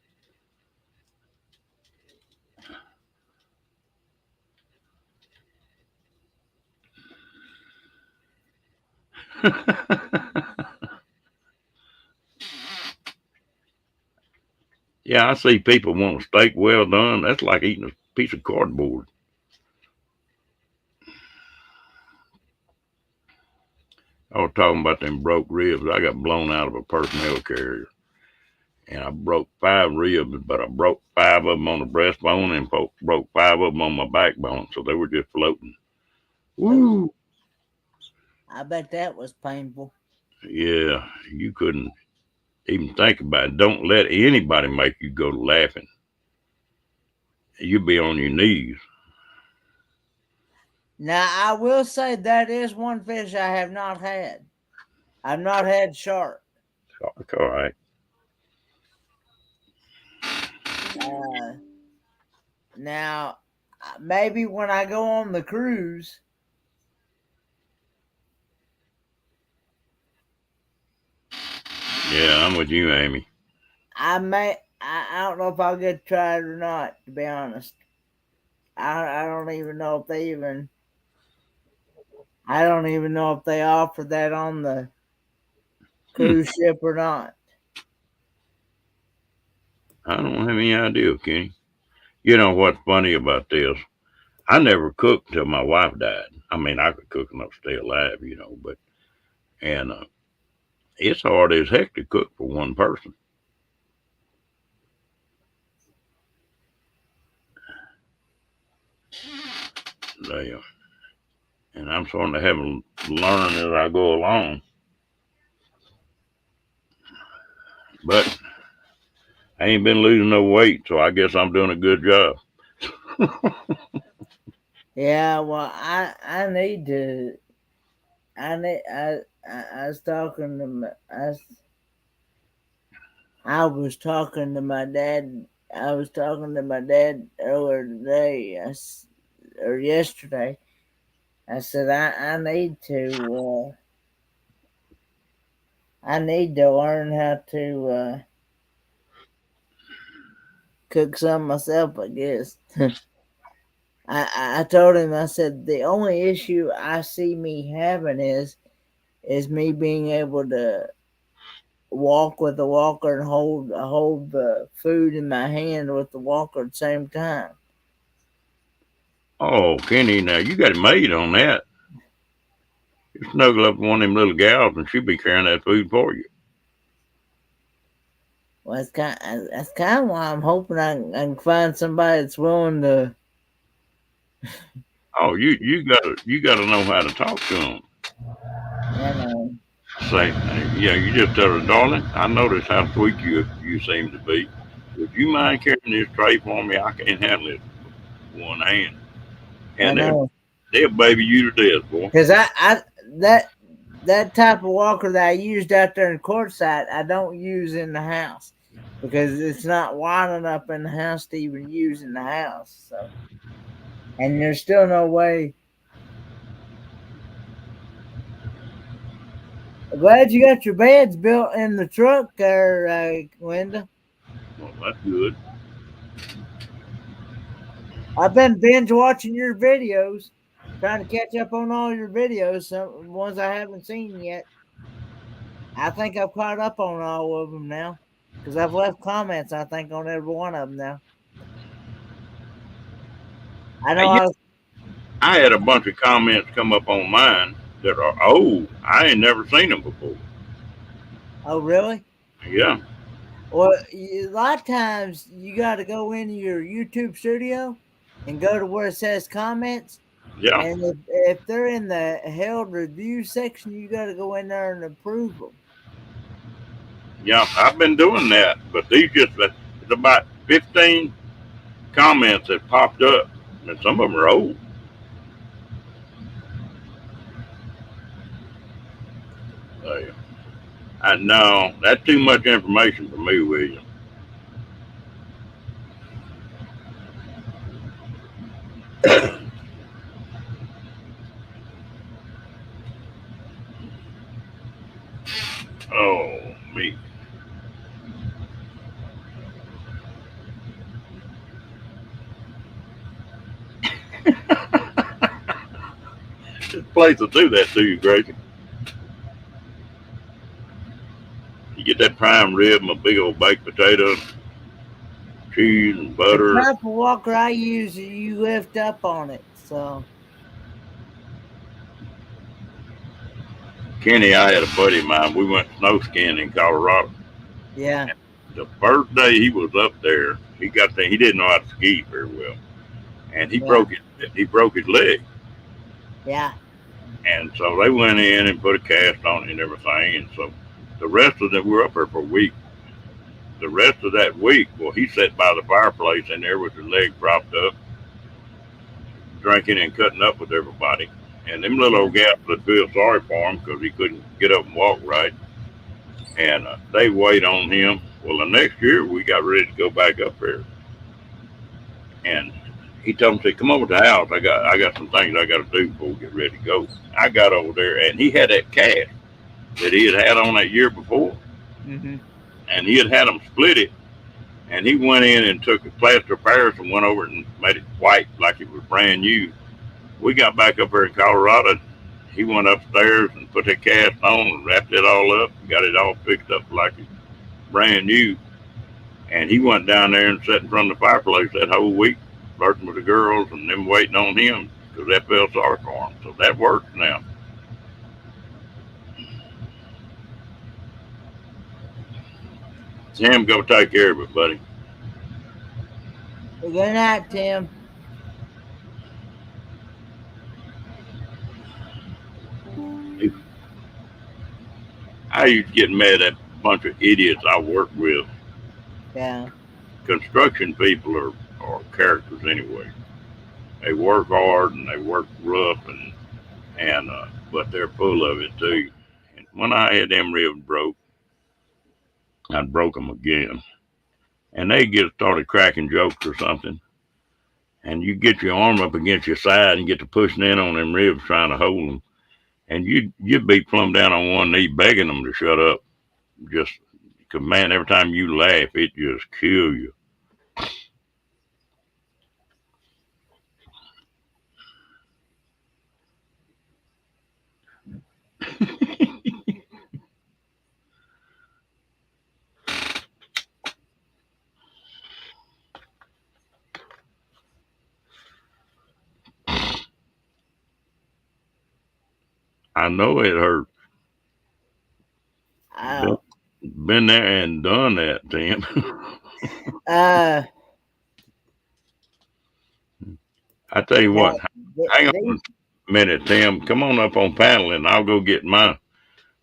Yeah, I see people want a steak well done. That's like eating a piece of cardboard. I was talking about them broke ribs. I got blown out of a personnel carrier, and I broke 5 ribs, but I broke 5 of them on the breastbone and broke 5 of them on my backbone, so they were just floating. Oh, Woo! I bet that was painful. Yeah, you couldn't even think about it. Don't let anybody make you go to laughing. You'll be on your knees. Now, I will say that is one fish I have not had. I've not had shark. It's all right. Uh, Now, maybe when I go on the cruise, Yeah, I'm with you, Amy. I may. I don't know if I'll get to try it or not. To be honest, I don't even know if they even. I don't even know if they offer that on the Hmm. cruise ship or not. I don't have any idea, Kenny. You know what's funny about this? I never cooked till my wife died. I mean, I could cook enough to stay alive, but and it's hard as heck to cook for one person. They, and I'm starting to have to learn as I go along. But I ain't been losing no weight, so I guess I'm doing a good job. Yeah, well, I need to. I was talking to I was talking to my dad. I was talking to my dad earlier today. Or yesterday. I said I need to. I need to learn how to cook some myself. I guess. I told him. I said the only issue I see me having is me being able to walk with the walker and hold the food in my hand with the walker at the same time. Oh, Kenny, now you got it made on that. You snuggle up with one of them little gals, and she'll be carrying that food for you. Well, that's kind of why I'm hoping I can find somebody that's willing to. Oh, you gotta know how to talk to them. You know. Say, yeah, you just tell her, darling, I notice how sweet you seem to be. Would you mind carrying this tray for me? I can't handle it with one hand. I and know. they'll baby you to death, boy. Because that that type of walker that I used out there in courtside, I don't use in the house because it's not wide enough in the house to even use in the house. So, and there's still no way. Glad you got your beds built in the truck there, Linda. Well, that's good. I've been binge watching your videos, trying to catch up on all your videos, some ones I haven't seen yet. I think I've caught up on all of them now because I've left comments. I think on every one of them now. I Hey, know I was. I had a bunch of comments come up on mine that are old. I ain't never seen them before. Oh, really? Yeah, Well, a lot of times you got to go into your YouTube studio and go to where it says comments. yeah, And if they're in the held review section, you got to go in there and approve them. yeah. I've been doing that, but these just it's about 15 comments that popped up, and some of them are old. So, I know that's too much information for me, William. Oh, me. This place will do that to you, Gracie. You get that prime rib and a big old baked potato, cheese and The butter. type of walker I use, you lift up on it. So, Kenny, I had a buddy of mine. We went snow skiing in Colorado. yeah, The first day he was up there, he got there. He didn't know how to ski very well, and yeah, he broke his leg. yeah. And so they went in and put a cast on it and everything. And so the rest of them, we were up there for a week. The rest of that week, well, he sat by the fireplace in there with his leg propped up, drinking and cutting up with everybody. And them little Yeah. old gals would feel sorry for him because he couldn't get up and walk right. And they wait on him. Well, the next year we got ready to go back up there, and he told me, "Come over to the house. I got some things I got to do before we get ready to go." I got over there, and he had that cast that he had on that year before, Mm-hmm. and he had them split it. And he went in and took a plaster of Paris and went over it and made it white like it was brand new. We got back up here in Colorado. He went upstairs and put that cast on and wrapped it all up and got it all fixed up like it's brand new. And he went down there and sat in front of the fireplace that whole week, flirting with the girls and them waiting on him because they felt sorry for him. So that works now. Tim, go take care of it, buddy. Well, good night, Tim. I used to get mad at a bunch of idiots I work with. Yeah. Construction people are characters anyway. They work hard and they work rough and but they're full of it too. And when I had them ribs broke, I broke them again. And they get started cracking jokes or something, and you get your arm up against your side and get to pushing in on them ribs trying to hold them, and you'd be plumb down on one knee begging them to shut up. Just 'cause, man, every time you laugh, it just kill you. I know it hurt. Been, Oh. been there and done that, Tim. Uh. I tell you Now, what, hang they. on a minute, Tim. Come on up on panel and I'll go get my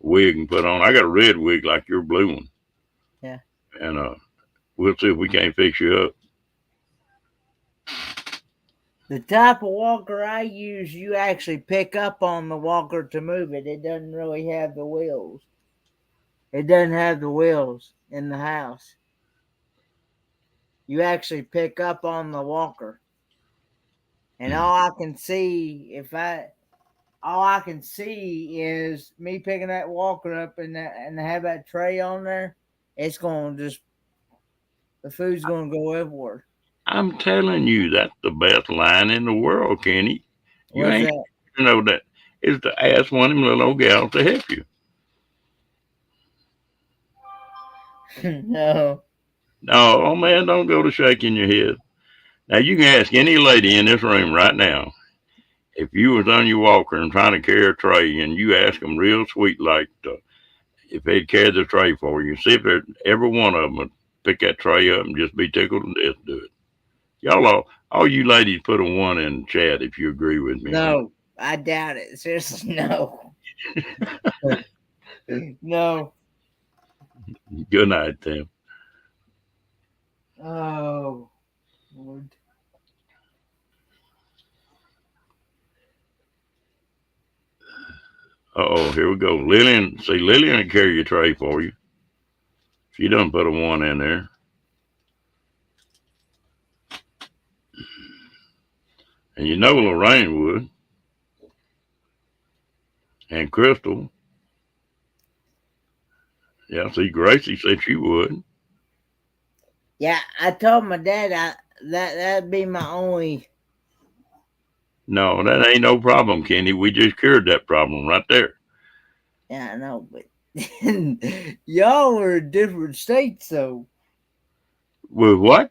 wig and put on. I got a red wig like your blue one, Yeah. and we'll see if we can't fix you up. The type of walker I use, you actually pick up on the walker to move it. It doesn't really have the wheels. It doesn't have the wheels in the house. You actually pick up on the walker. And all I can see is me picking that walker up and have that tray on there. It's going to just the food's going to go everywhere. I'm telling you, that's the best line in the world, Kenny. You What's ain't that? you know that is to ask one of them little old gals to help you. No. No, oh man, don't go to shaking your head. Now you can ask any lady in this room right now if you was on your walker and trying to carry a tray, and you ask them real sweet like if they'd carry the tray for you, see if every one of them would pick that tray up and just be tickled to death to do it. Y'all all you ladies put a one in chat if you agree with me on No. I doubt it. Seriously, no. No. that. Good night, Tim. Oh, Lord. Oh, here we go. Lillian will carry your tray for you. She done put a one in there. And you know Lorraine would. And Crystal. Yeah, see, Gracie said she would. Yeah, I told my dad that'd be my only. No, that ain't no problem, Kenny. We just cured that problem right there. Yeah, I know, but y'all are in different states, though. With what?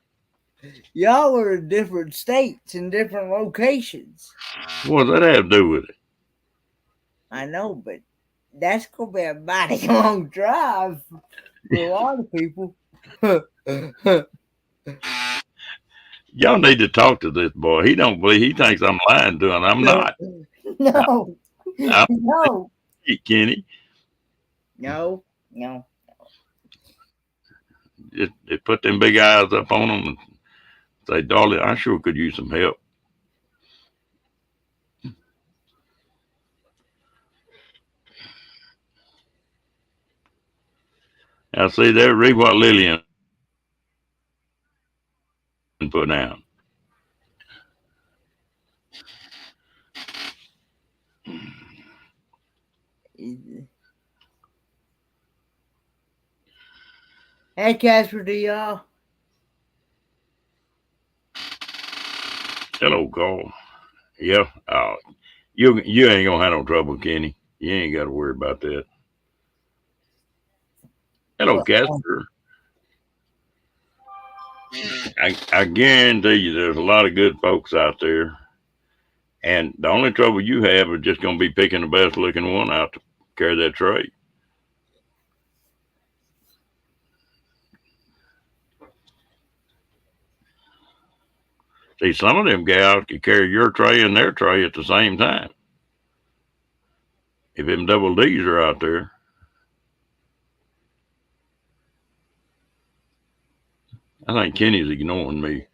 Y'all are in different states and different locations. What does that have to do with it? I know, but that's gonna be a mighty long drive for a lot of people. Y'all need to talk to this boy. He don't believe. He thinks I'm lying to him. I'm No, not. no, I'm no, Kenny. no, no. Just they put them big eyes up on him and say, "Darling, I sure could use some help." Now, see there, read what Lillian put down. Hey, Casper, do y'all? Hello, Carl. Yeah. You ain't gonna have no trouble, Kenny. You ain't got to worry about that. Hello, What? Casper. I guarantee you, there's a lot of good folks out there, and the only trouble you have is just gonna be picking the best looking one out to carry that tray. See, some of them gals can carry your tray and their tray at the same time. If them double D's are out there, I think Kenny's ignoring me.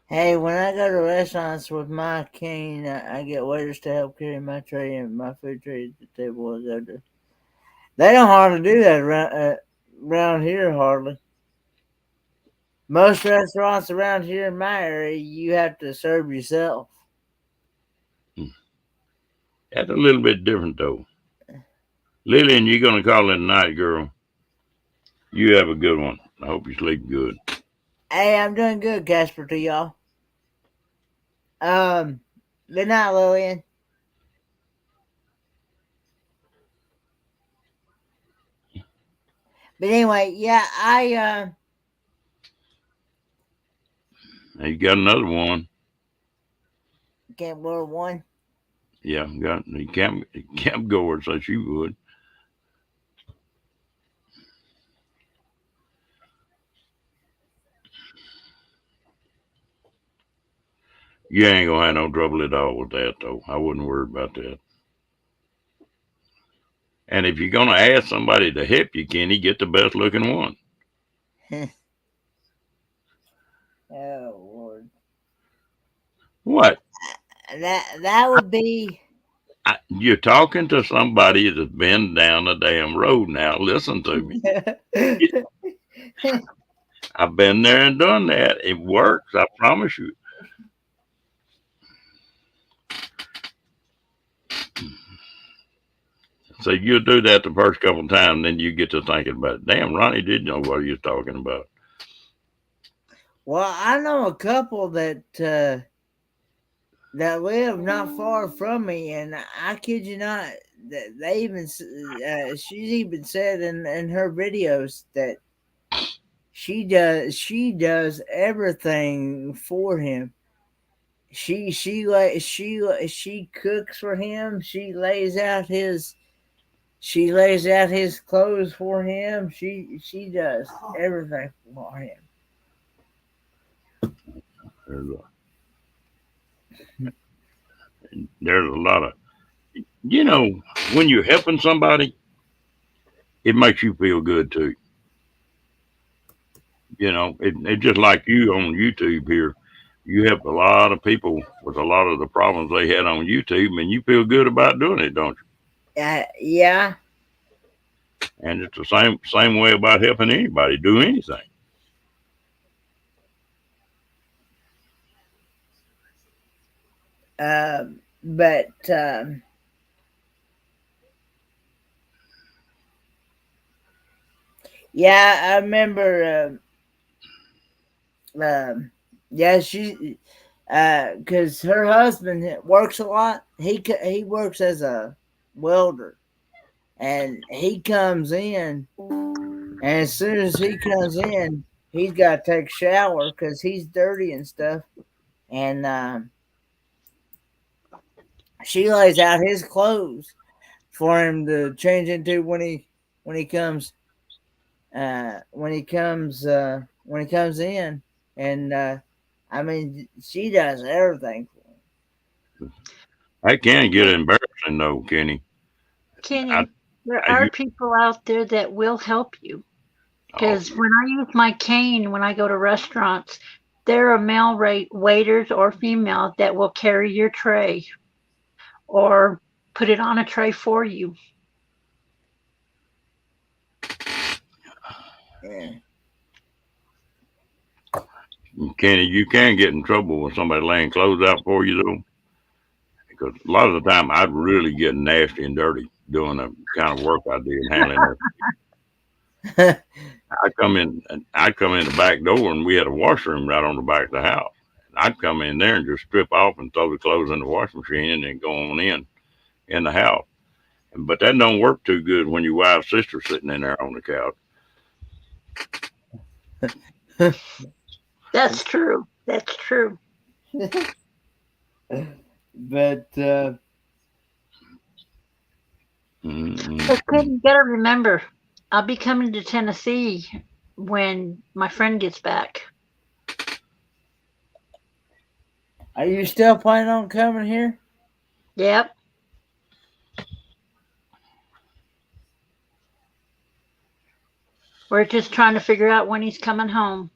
Hey, when I go to restaurants with my cane, I get waiters to help carry my tray and my food tray at the table. They don't hardly do that around here, hardly. Most restaurants around here in my area, you have to serve yourself. That's a little bit different though. Lillian, you're gonna call it a night, girl. You have a good one. I hope you sleep good. Hey, I'm doing good, Casper, to y'all. Um, Good night, Lillian. But anyway, yeah, Now you got another one. can't order one. Yeah, got the camp goer says you would. You ain't gonna have no trouble at all with that though. I wouldn't worry about that. And if you're gonna ask somebody to help you, Kenny, get the best looking one. Oh Lord. What? that would be. You're talking to somebody that's been down the damn road now. Listen to me. I've been there and done that. It works. I promise you. So you'll do that the first couple of times, then you get to thinking about it. Damn, Ronnie did know what he was talking about. Well, I know a couple that live not far from me, and I kid you not, that they even she's even said in her videos that she does everything for him. She cooks for him. She lays out his clothes for him. She does everything for him. There's there's a lot of, you know, when you're helping somebody, it makes you feel good too. It's just like you on YouTube here. You help a lot of people with a lot of the problems they had on YouTube, and you feel good about doing it, don't Yeah. you? And it's the same way about helping anybody do anything. But yeah, I remember. Yeah, she, because her husband works a lot. He works as a welder, and he comes in, and as soon as he comes in, he's got to take a shower because he's dirty and stuff. And she lays out his clothes for him to change into when he comes when he comes in, and I mean she does everything for him. That can get Hey, embarrassing though, Kenny. I, Kenny, there I are you people out there that will help you. oh, Because when I use my cane when I go to restaurants, there are male waiters or female that will carry your tray or put it on a tray for you. Yeah. Kenny, you can get in trouble with somebody laying clothes out for you though, because a lot of the time I'd really get nasty and dirty doing the kind of work I did handling that. I'd come in the back door, and we had a washroom right on the back of the house. I'd come in there and just strip off and throw the clothes in the washing machine, and then go on in the house. But that don't work too good when your wife's sister's sitting in there on the couch. That's true. That's true. But But Mm-mm-mm. Kenny, you gotta remember, I'll be coming to Tennessee when my friend gets back. are you still planning on coming here? Yep. We're just trying to figure out when he's coming home.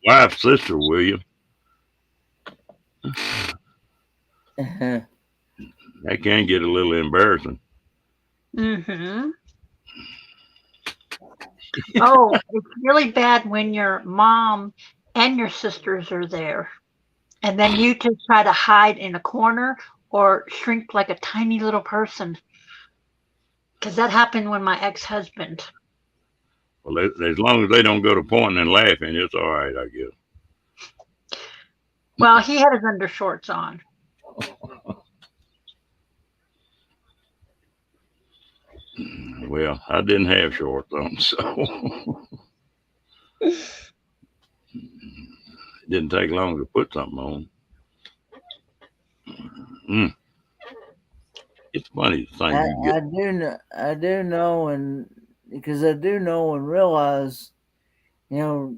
Wife's sister, William. That can get a little embarrassing. Mm-hmm. Oh, it's really bad when your mom and your sisters are there. And then you just try to hide in a corner or shrink like a tiny little person. Because that happened when my ex-husband. Well, as long as they don't go to pointing and laughing, it's all right, I guess. Well, he had his undershorts on. Well, I didn't have shorts on, so it didn't take long to put something on. Mm, it's funny the things you get. I do know, and because I do know and realize, you know,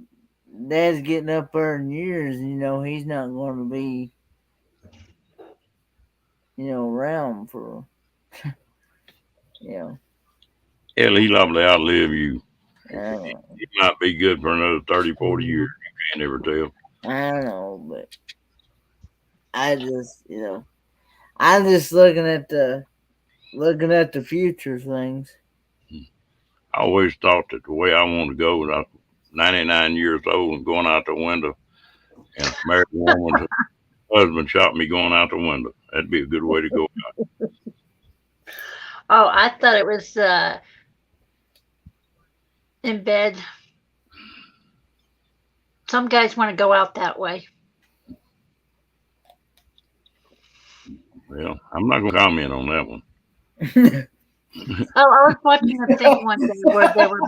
Dad's getting up there in years. You know, he's not going to be, around for, you know, Hell, he probably outlive you. I don't know. He might be good for another 30, 40 years. You can't ever tell. I don't know, but I just, I'm just looking at the future things. I always thought that the way I want to go when I was 99 years old and going out the window and a married woman's husband shot me going out the window. That'd be a good way to go. Oh, I thought it was in bed. Some guys want to go out that way. Well, I'm not going to comment on that one. Oh, I was watching a thing one day where they were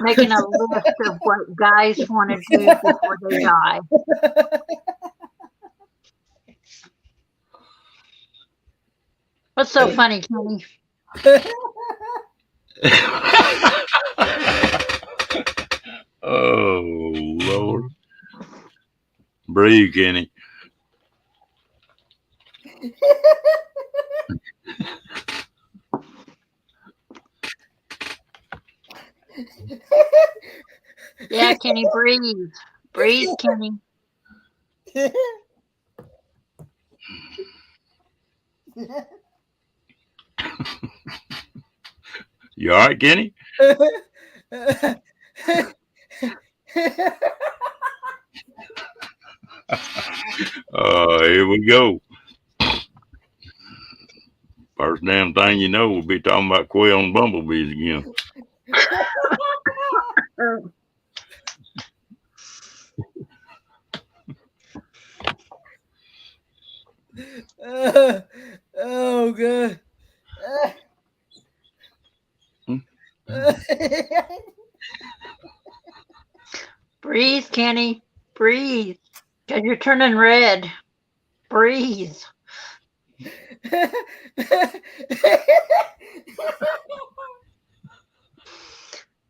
making a list of what guys want to do before they die. What's so funny, Kenny? Oh, Lord. Breathe, Kenny. Yeah, Kenny, breathe. Breathe, Kenny. You all right, Kenny? Here we go. First damn thing you know, we'll be talking about quail and bumblebees again. Oh God. Breathe, Kenny. Breathe. Because you're turning red. Breathe.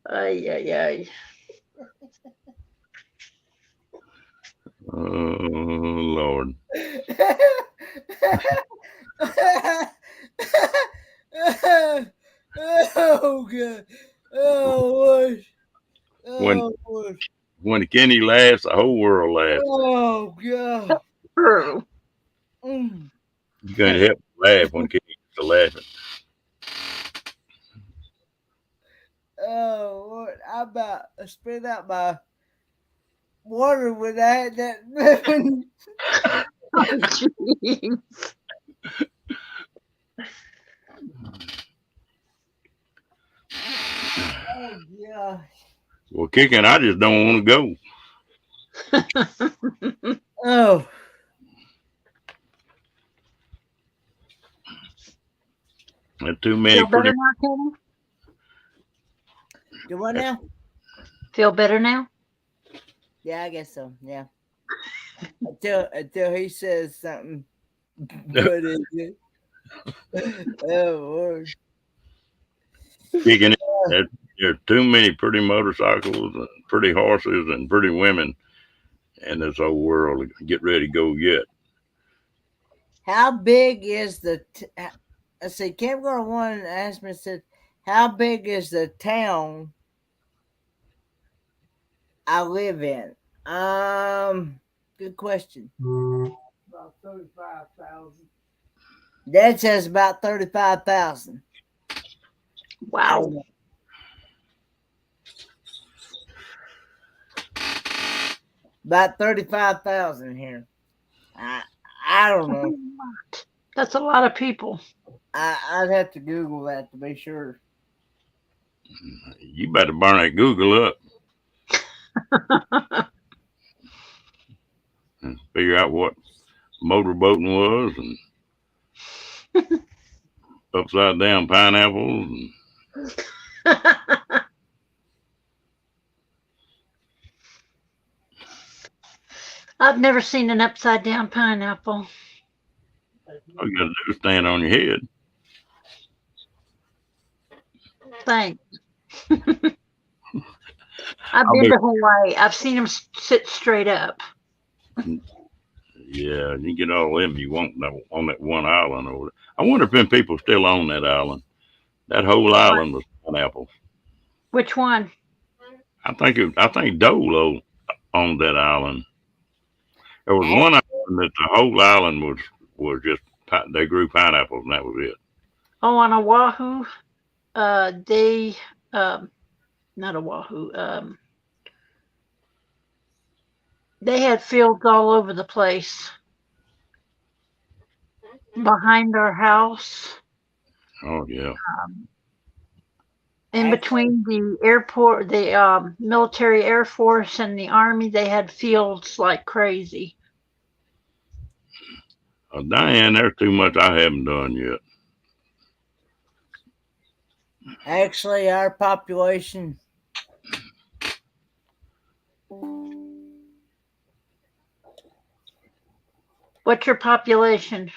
Ay, ay, ay. Oh, Lord. Oh God. Oh Lord. When Oh Lord. when Kenny laughs, the whole world laughs. Oh God. True. Mm. You can't help but laugh when Kenny gets to laughing. Oh Lord. I about spit out my water when I had that. Oh, jeez. Oh gosh. Well, kicking, I just don't want to go. Oh. There's too many Feel better pretty. now, Kenny? Do what now? Feel better now? Yeah, I guess so. Yeah. Until he says something. But oh Lord. Kicking it. There's too many pretty motorcycles and pretty horses and pretty women in this whole world to get ready to go yet. How big is the? Let's see. Campground One asked me, said, "How big is the town I live in?" Good question. About 35,000. Dad says about 35,000. Wow. About 35,000 here. I don't know. That's a lot of people. I'd have to Google that to be sure. You better burn that Google up and figure out what motorboating was and upside down pineapples and I've never seen an upside down pineapple. all you gotta do is stand on your head. Thanks. I've been to Hawaii. I've seen them sit straight up. Yeah, you get all them you want on that one island over there. I wonder if them people still on that island. That whole What? island was pineapples. Which one? I think Dolo owned that island. There was one Actually, island that the whole island was just they grew pineapples and that was it. Oh, on Oahu, they not Oahu. They had fields all over the place behind our house. Oh yeah. Um, in actually, between the airport, the military air force and the army, they had fields like crazy. Diane, there's too much I haven't done yet. actually, our population. What's your population?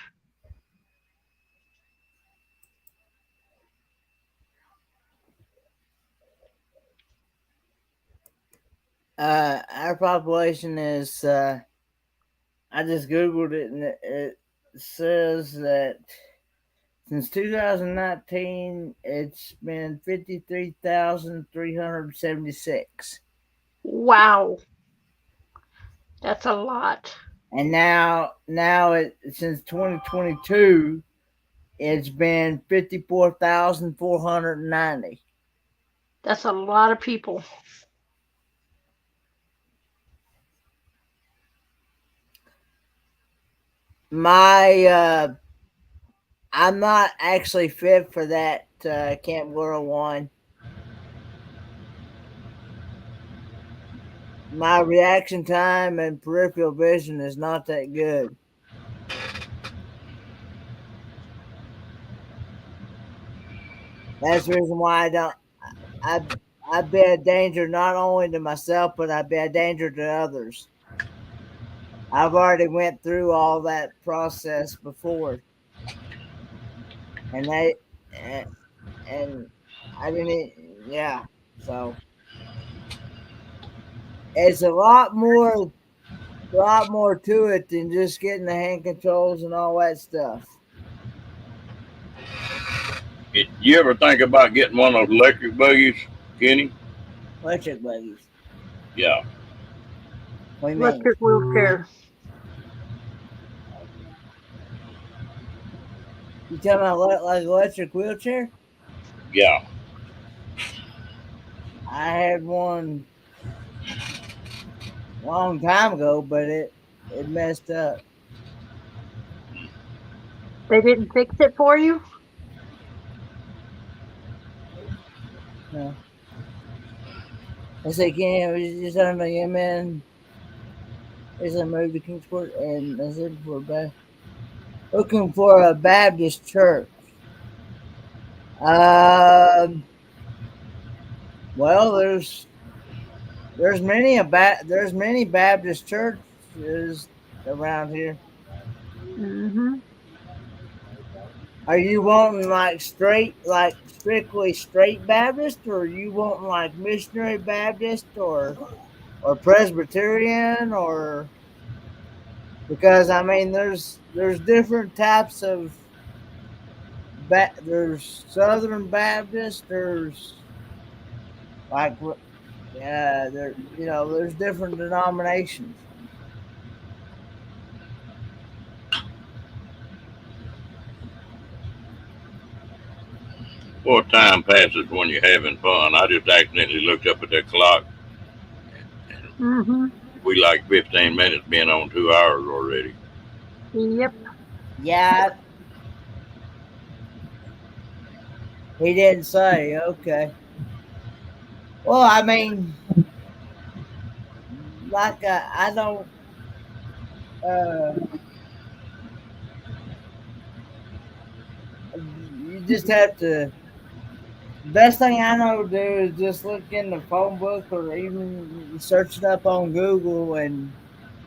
Our population is. I just googled it, and it says that since 2019, it's been 53,376, Wow, that's a lot. and now it since 2022, it's been 54,490. That's a lot of people. My I'm not actually fit for that Camp World one. My reaction time and peripheral vision is not that good. That's the reason why I don't. I I'd be a danger not only to myself, but I'd be a danger to others. I've already went through all that process before, and they and I didn't. Yeah, so it's a lot more to it than just getting the hand controls and all that stuff. You ever think about getting one of those electric buggies, Kenny? Electric buggies. Yeah. What do you mean? Electric wheelchair. You talking about like electric wheelchair? Yeah. I had one a long time ago, but it messed up. They didn't fix it for you? No, I said, "Can you just tell me, yeah, man?" As I moved to Kingsport, and I said, looking for a Baptist church. Um, well, there's many Baptist churches around here. Mm-hmm. Are you wanting like strictly straight Baptist, or are you wanting like missionary Baptist, or Presbyterian, or because I mean there's different types of there's Southern Baptist, there's like there there's different denominations. Well, time passes when you're having fun. I just accidentally looked up at that clock. Mm-hmm. We like 15 minutes being on 2 hours already. Yep. Yeah, he didn't say. Okay. Well, I mean, like I don't. Uh, you just have to. Best thing I know to do is just look in the phone book or even search it up on Google and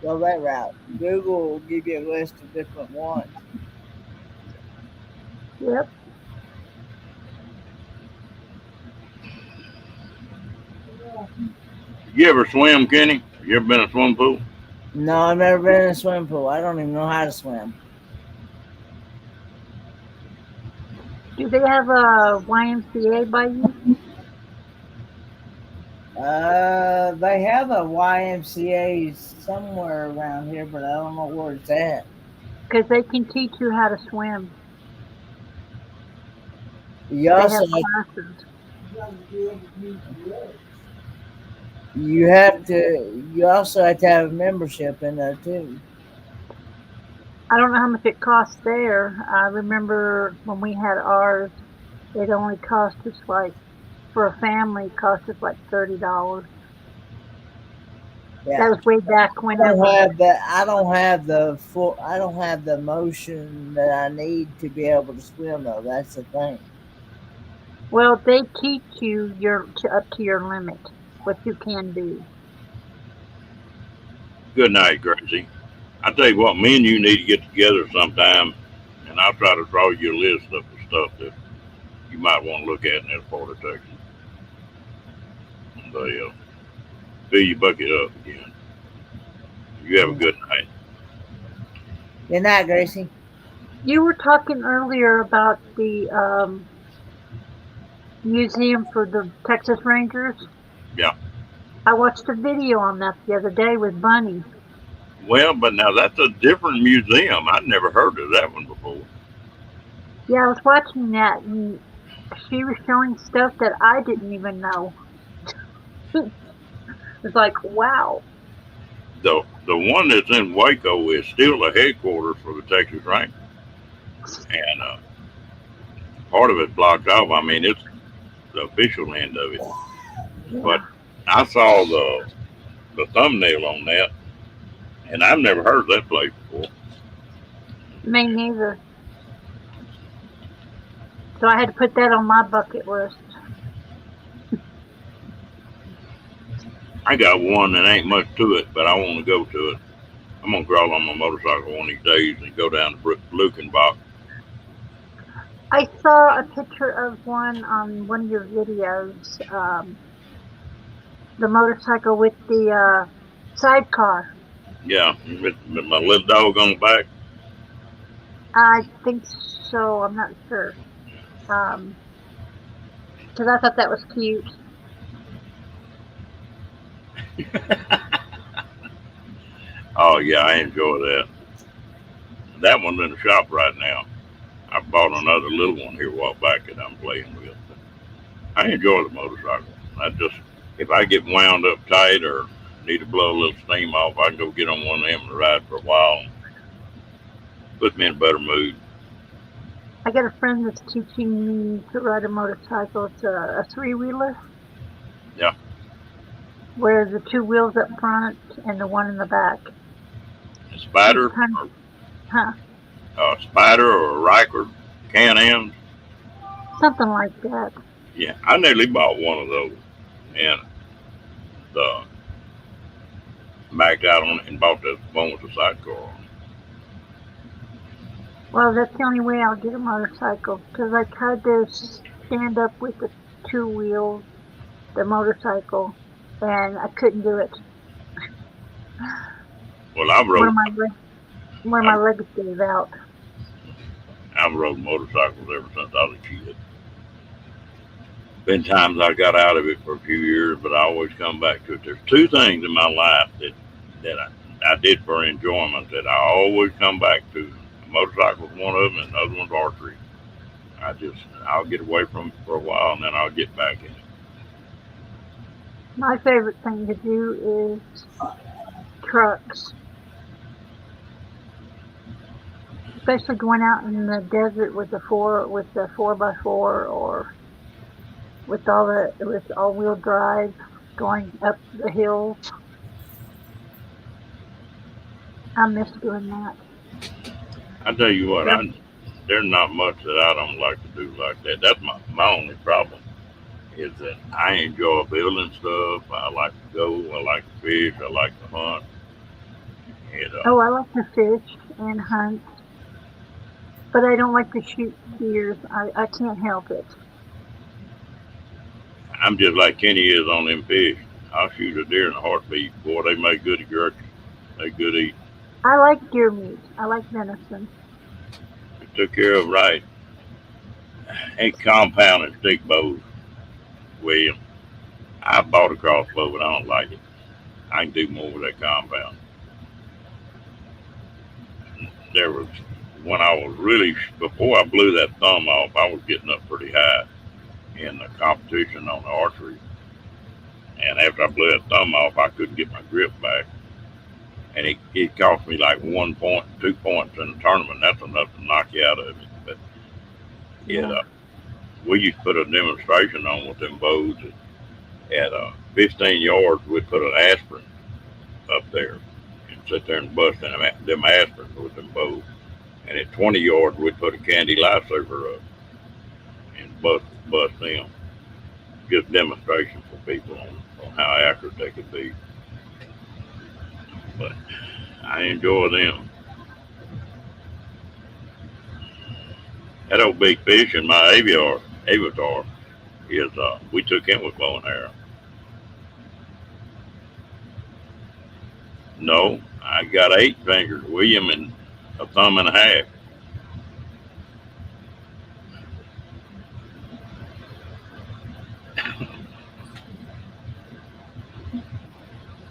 go that route. Google will give you a list of different ones. Yep. You ever swim, Kenny? You ever been in a swimming pool? No, I've never been in a swimming pool. I don't even know how to swim. Do they have a YMCA by you? They have a YMCA somewhere around here, but I don't know where it's at. Because they can teach you how to swim. You They also have classes. you also have to have a membership in there too. I don't know how much it costs there. I remember when we had ours, it only cost us like for a family, it cost us like $30. That Yeah. was way back whenever. I don't have the motion that I need to be able to swim though. That's the thing. Well, they teach you up to your limit, what you can do. Good night, Gracie. I tell you what, me and you need to get together sometime, and I'll try to draw you a list of the stuff that you might want to look at in this part of Texas. And fill your bucket up again. You have a good night. Good night, Gracie. You were talking earlier about the museum for the Texas Rangers. Yeah. I watched a video on that the other day with Bunny. Well, but now that's a different museum. I'd never heard of that one before. Yeah, I was watching that and she was showing stuff that I didn't even know. It's like, wow. The one that's in Waco is still the headquarters for the Texas Rangers, and part of it blocked off. I mean, it's the official end of it, Yeah, but I saw the thumbnail on that, and I've never heard of that place before. me neither. So I had to put that on my bucket list. I got one that ain't much to it, but I want to go to it. I'm gonna crawl on my motorcycle one of these days and go down to Lukenbach. I saw a picture of one on one of your videos. The motorcycle with the sidecar. Yeah, with my little dog on the back. I think so. I'm not sure. Um, because I thought that was cute. Oh yeah, I enjoy that. That one's in the shop right now. I bought another little one here a while back that I'm playing with. I enjoy the motorcycle. I just if I get wound up tight or need to blow a little steam off, I can go get on one of them and ride for a while. And put me in a better mood. I got a friend that's teaching me to ride a motorcycle. It's a three-wheeler Yeah, where the two wheels up front and the one in the back. a He's spider kind or huh, a spider or a Riker Can-Am. something like that. Yeah, I nearly bought one of those and the backed out on it and bought the one with the sidecar on it. Well, that's the only way I'll get a motorcycle because I tried to stand up with the two wheels, the motorcycle, and I couldn't do it. Well, I've One of rode my I've, legs gave out. I've rode motorcycles ever since I was a kid. Been times I got out of it for a few years, but I always come back to it. There's two things in my life that I did for enjoyment that I always come back to. A motorcycle's one of them, and the other one's archery. I'll get away from it for a while, and then I'll get back in it. My favorite thing to do is trucks, especially going out in the desert with the 4x4 or with all wheel drive going up the hills. I miss doing that. I tell you what, But there's not much that I don't like to do like that. That's my only problem is that I enjoy building stuff. I like to go. I like to fish. I like to hunt. And oh, I like to fish and hunt, but I don't like to shoot deers. I can't help it. I'm just like Kenny is on them fish. I'll shoot a deer in a heartbeat. Boy, they make good jerky. They good eat. I like deer meat. I like venison. They took care of right. Ain't compounded stick bows, William. I bought a crossbow, but I don't like it. I can do more with that compound. There was when I was really before I blew that thumb off, I was getting up pretty high in the competition on the archery. And after I blew that thumb off, I couldn't get my grip back, and it cost me like 1 point, 2 points in the tournament. That's enough to knock you out of it. But it, Yeah. we used to put a demonstration on with them bows at 15 yards. We'd put an aspirin up there and sit there and bust in them aspirins with them bows. And at 20 yards, we'd put a candy lifesaver up and bust them. Just demonstration for people on how accurate they could be. But I enjoy them. That old big fish in my avatar is we took him with bow and arrow. No, I got 8 fingers, William, and a thumb and a half.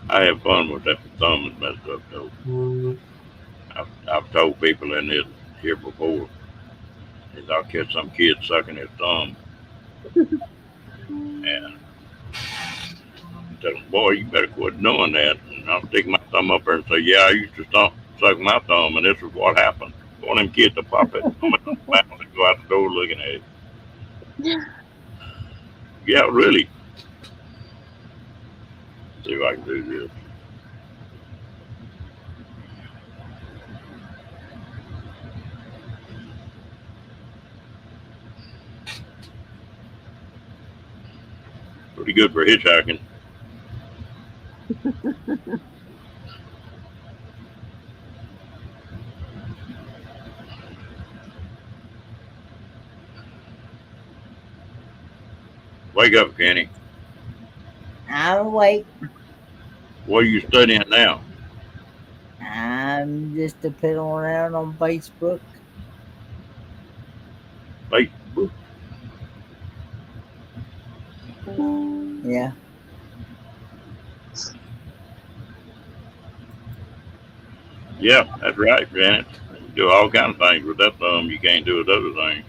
I have fun with that thumb is messed up though. I've told people in this here before is I'll catch some kid sucking his thumb and tell him, boy, you better quit doing that. And I'll stick my thumb up there and say, yeah, I used to suck my thumb, and this is what happened. One of them kids to pop it thumb in the mouth and go out the door looking at it. Yeah, really. See if I can do this. Pretty good for hitchhiking. Wake up, Kenny. I'm awake. What are you studying now? I'm just a piddling around on Facebook. Facebook. Yeah. Yeah, that's right, Janet. You do all kinds of things with that thumb you can't do with other things.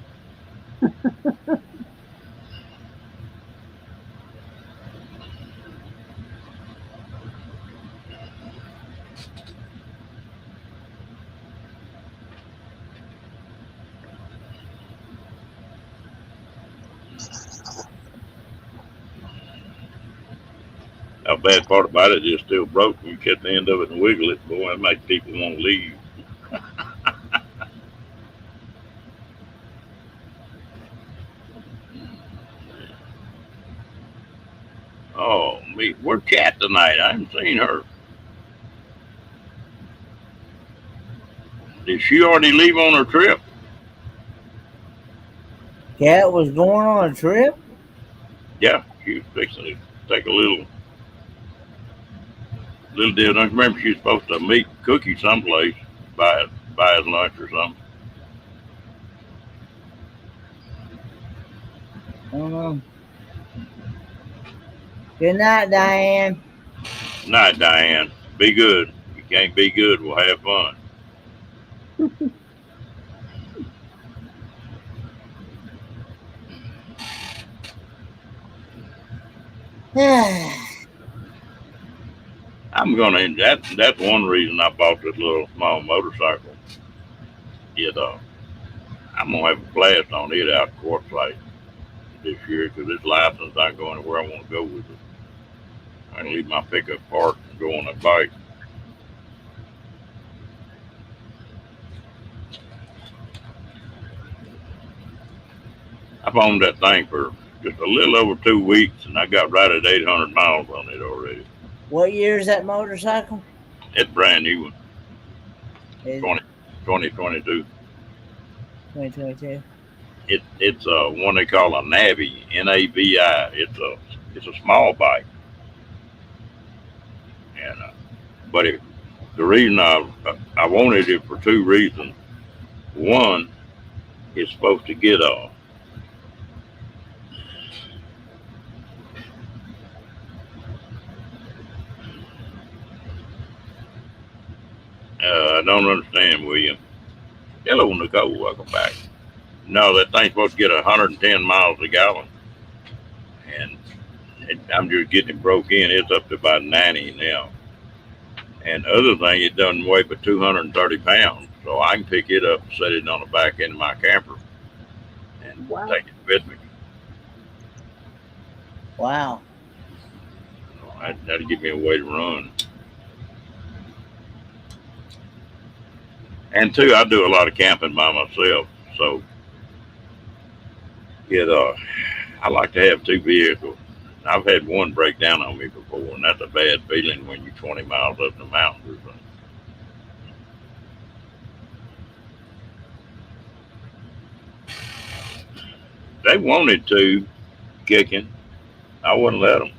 How bad part about it is still broke. When you catch the end of it and wiggle it, boy, it makes people want to leave. Oh, me, where's Cat tonight? I haven't seen her. Did she already leave on her trip? Cat was going on a trip? Yeah, she was fixing to take a little deal. Don't you remember she was supposed to meet Cookie someplace, buy his lunch or something? I don't know. Good night, Diane. Night, Diane. Be good. You can't be good. We'll have fun. I'm gonna. That's one reason I bought this little small motorcycle. It I'm gonna have a blast on it out Quartzsite this year because this license ain't going where I want to go with it. I can leave my pickup parked and go on that bike. I've owned that thing for just a little over 2 weeks, and I got right at 800 miles on it already. What year is that motorcycle? It's brand new one, Is 2022. 2022. It's one they call a Navi, Navi. It's a small bike, and but The reason I wanted it for two reasons. One, it's supposed to get off. I don't understand, William. Hello, Nicole. Welcome back. No, that thing's supposed to get 110 miles a gallon, and I'm just getting it broke in. It's up to about 90 now. And the other thing, it doesn't weigh but 230 pounds, so I can pick it up and set it on the back end of my camper and Wow. take it with me. Wow. That'll give me a way to run. And two, I do a lot of camping by myself, so it I like to have two vehicles. I've had one break down on me before, and that's a bad feeling when you're 20 miles up the mountains or something. They wanted to kicking. I wouldn't let them.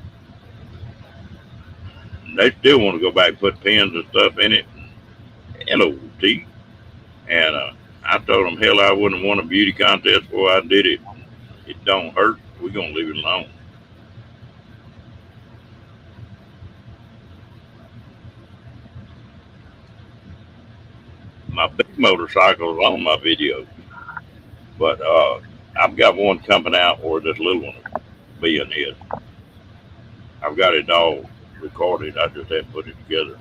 They still want to go back and put pins and stuff in it. Hello, T. And I told them, hell, I wouldn't want a beauty contest before I did it. It don't hurt. We're going to leave it alone. My big motorcycle is on my video, but I've got one coming out where this little one will be in it. I've got it all recorded. I just haven't put it together.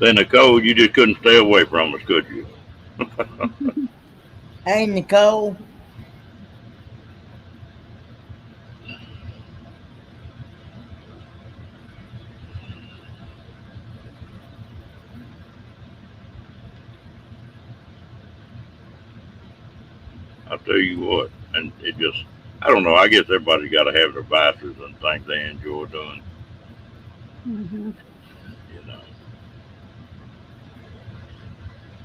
Then Nicole, you just couldn't stay away from us, could you? Hey, Nicole. I'll tell you what, and it just, I don't know, I guess everybody's got to have their vices and things they enjoy doing, Hmm. you know.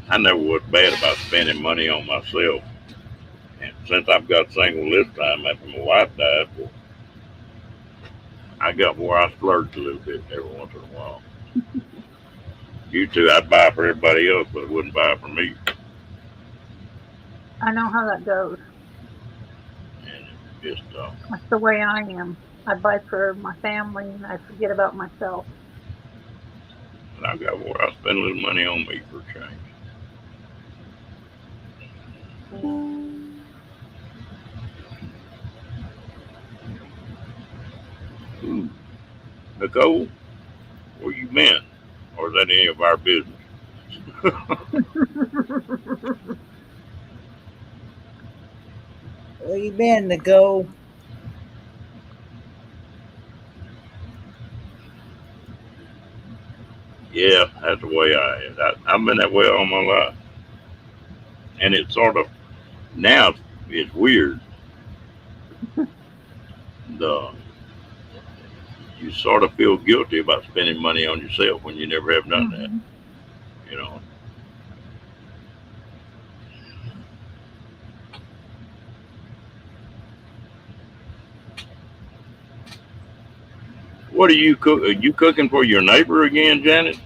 I never was bad about spending money on myself. And since I've got single this time after my wife died, well, I got where I splurge a little bit every once in a while. You too, I'd buy for everybody else, but I wouldn't buy for me. I know how that goes. And it's just, That's the way I am. I buy for my family and I forget about myself. I got where I spend a little money on me for a change. Ooh, Nicole, where you been? Or is that any of our business? Where you been, Nicole? Yeah, that's the way I am. I've been that way all my life. And it's sort of, now it's weird. The You sort of feel guilty about spending money on yourself when you never have done that. Hmm. You know, what are you cook? Are you cooking for your neighbor again, Janet?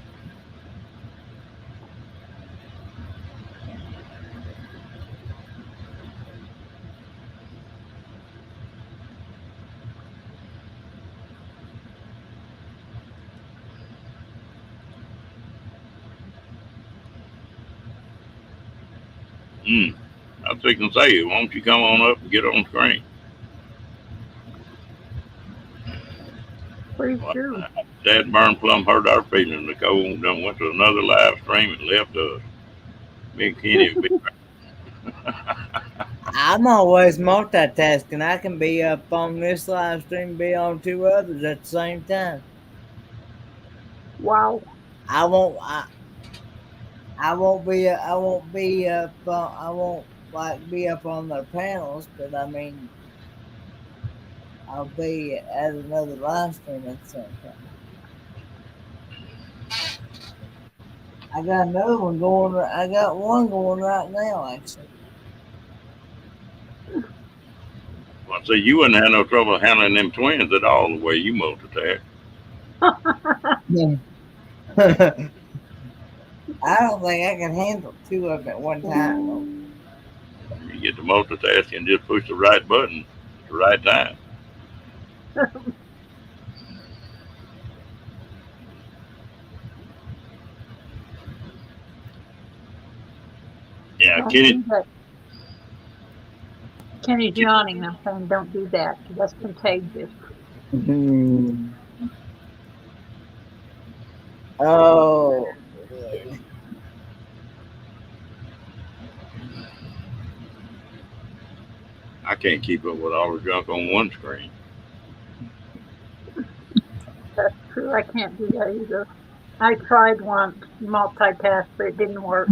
Hmm. I was thinking, say, why don't you come on up and get on screen? Please Well, do. Dad Burn Plum hurt our feelings. Nicole done went to another live stream and left us. Me and Kenny would be. I'm always multitasking. I can be up on this live stream, be on two others at the same time. Wow. I won't. I won't be. I won't be up. I won't like be up on their panels, but I mean, I'll be at another live stream at the same time. I got another one going. I got one going right now, actually. Well, So you wouldn't have no trouble handling them twins at all the way you multitask. I don't think I can handle two of them at one time. You get to multitask and just push the right button at the right time. Yeah, Don't Kenny. do that. Kenny's yawning. I'm saying don't do that because that's contagious. Hmm. Oh, yeah. I can't keep up with all the junk on one screen. That's true. I can't do that either. I tried once multitask, but it didn't work.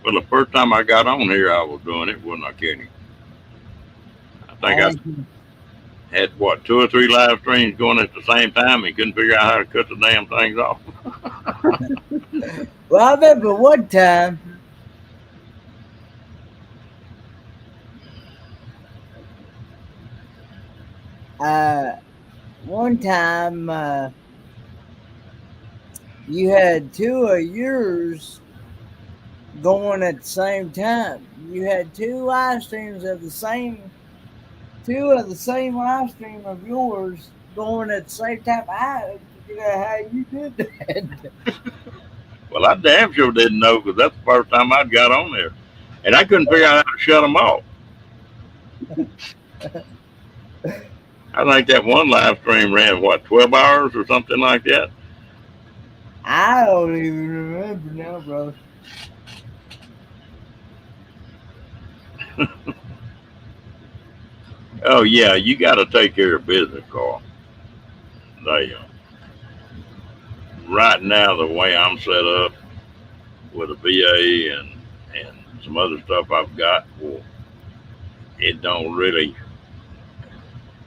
Well, the first time I got on here, I was doing it, wasn't I, Kenny? I think I I think had what 2 or 3 live streams going at the same time and couldn't figure out how to cut the damn things off. well, I remember one time. Uh, one time you had two of yours going at the same time. You had two live streams of the same, two of the same live stream of yours going at the same time. I figured out how you did that. Well, I damn sure didn't know because that's the first time I'd got on there, and I couldn't figure out how to shut them off. I think that one live stream ran what 12 hours or something like that. I don't even remember now, brother. Oh yeah, you got to take care of business, Carl. They, right now, the way I'm set up with a VA and some other stuff I've got, well, it don't really.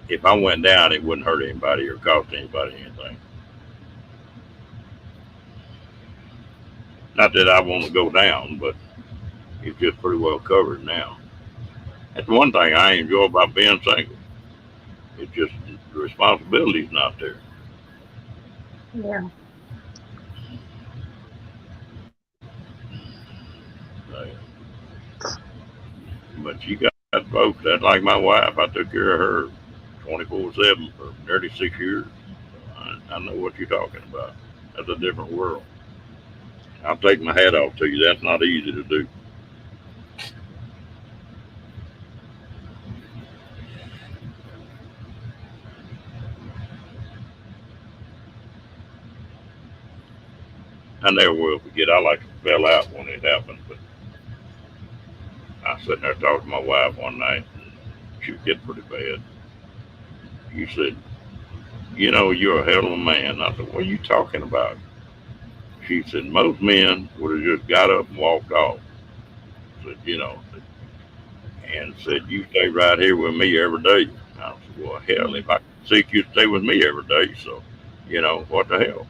If I went down, it wouldn't hurt anybody or cost anybody anything. Not that I want to go down, but it's just pretty well covered now. That's one thing I enjoy about being single. It's just the responsibility's not there. Yeah. So, but you got folks that's like my wife. I took care of her 24/7 for nearly 6 years. I know what you're talking about. That's a different world. I'll take my hat off to you. That's not easy to do. I never will forget. I like to fell out when it happened, but I was sitting there talking to my wife one night, and she was getting pretty bad. She said, "You know, you're a hell of a man." I said, "What are you talking about?" She said, "Most men would have just got up and walked off." I said, and said, "You stay right here with me every day." I said, "Well, hell, if I could seek you to stay with me every day, so, what the hell?"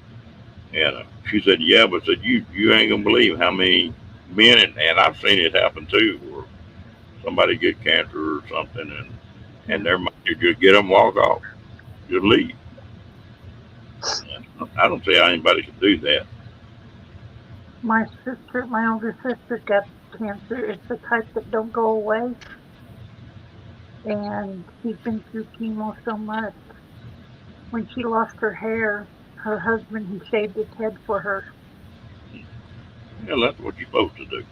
And she said, "Yeah, but said you ain't gonna believe how many men, and I've seen it happen too, where somebody get cancer or something, and their mind just get them walk off, just leave." I don't see how anybody could do that. My older sister got cancer. It's the type that don't go away, and she's been through chemo so much. When she lost her hair, her husband he shaved his head for her, Hell, that's what you're supposed to do.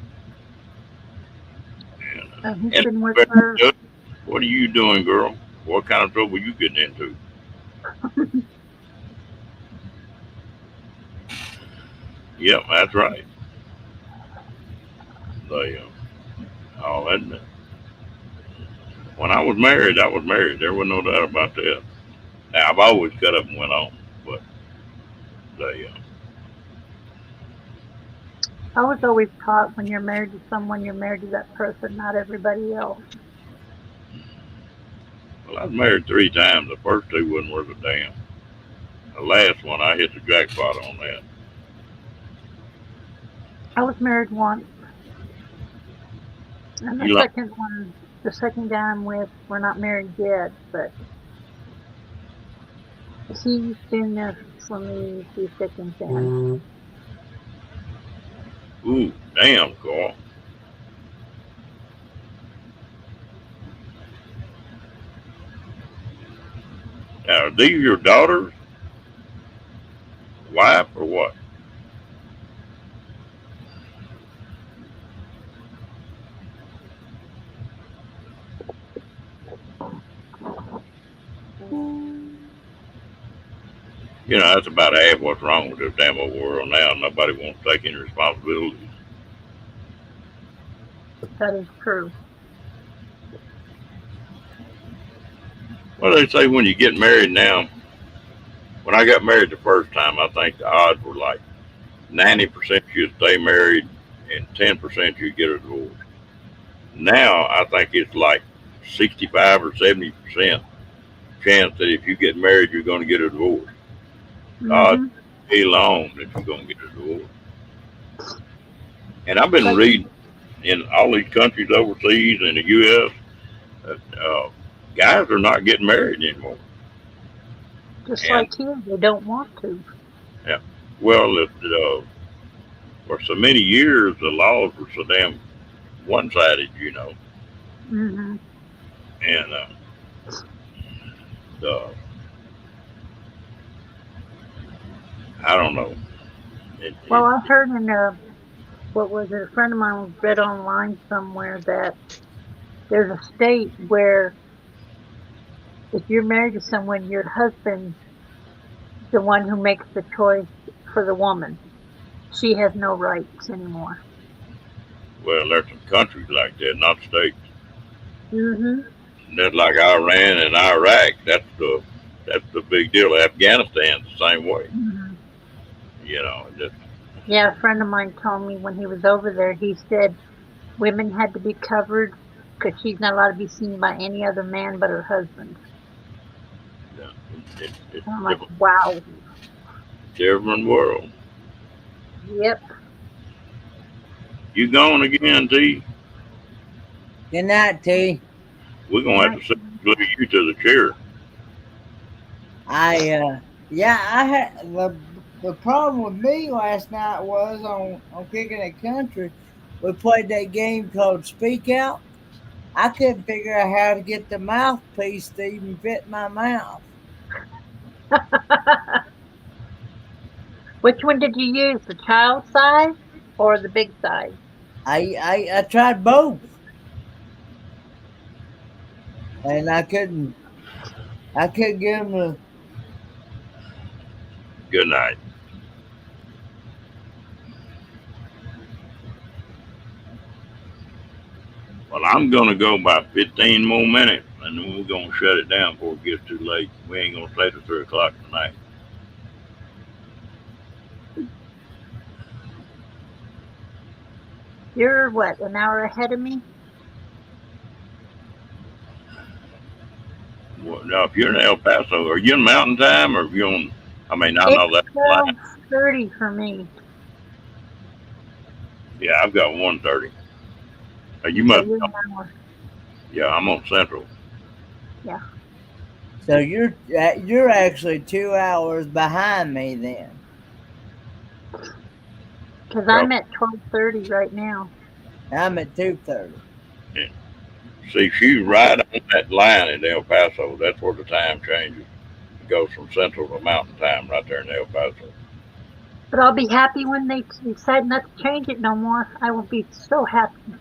And, and he's and been with her. what are you doing, girl? What kind of trouble you getting into? Yep, that's right. They, oh, that, when I was married, I was married. There was no doubt about that. Now, I've always got up and went on, but they, I was always taught when you're married to someone, you're married to that person, not everybody else. well, I was married 3 times. The first two wasn't worth a damn. The last one, I hit the jackpot on that. I was married once, and the You like, second one The second guy I'm with, we're not married yet, but he's been there for me through thick and thin. Ooh, damn, Carl. Now, are these your daughters, wife, or what? You know, that's about half what's wrong with this damn old world now. Nobody wants to take any responsibility. That is true. Well, they say when you get married now, when I got married the first time, I think the odds were like 90% you'd stay married and 10% you'd get a divorce. Now, I think it's like 65 or 70% chance that if you get married, you're going to get a divorce. Odds Hmm. be long that you're going to get a divorce. And I've been reading in all these countries overseas in the U.S. that guys are not getting married anymore. Just And like here, they don't want to. yeah, well, for so many years the laws were so damn one-sided, you know, Hmm. and the I don't know. Well, I heard in what was it? A friend of mine read online somewhere that there's a state where if you're married to someone, your husband's the one who makes the choice for the woman. She has no rights anymore. Well, there's some countries like that, not states. Hmm. That's like Iran and Iraq. That's the big deal. Afghanistan's the same way. Hmm. You know, just Yeah, a friend of mine told me when he was over there, he said women had to be covered because she's not allowed to be seen by any other man but her husband. it's And I'm like, different, wow. different world. Yep. You gone again, T? Good night, T. We're gonna have Night. to glue you to the chair. Yeah, I had the problem with me last night was on Kicking It Country. We played that game called Speak Out. I couldn't figure out how to get the mouthpiece to even fit my mouth. Which one did you use? The child size or the big size? I tried both, and I couldn't get them to. Good night. Well, I'm gonna go about 15 more minutes, and then we're gonna shut it down before it gets too late. We ain't gonna stay till 3 o'clock tonight. You're what, an hour ahead of me? Well, now, if you're in El Paso, are you in Mountain Time, or are you on? I mean, I It's know that's line. 12:30 for me. Yeah, I've got 1:30. You So must. you're an hour. Yeah, I'm on Central. Yeah. So you're actually 2 hours behind me then. Because Well, I'm at 12:30 right now. I'm at 2:30. yeah. See, she's right on that line in El Paso. That's where the time changes. It goes from Central to Mountain Time right there in El Paso. But I'll be happy when they decide not to change it no more. I will be so happy.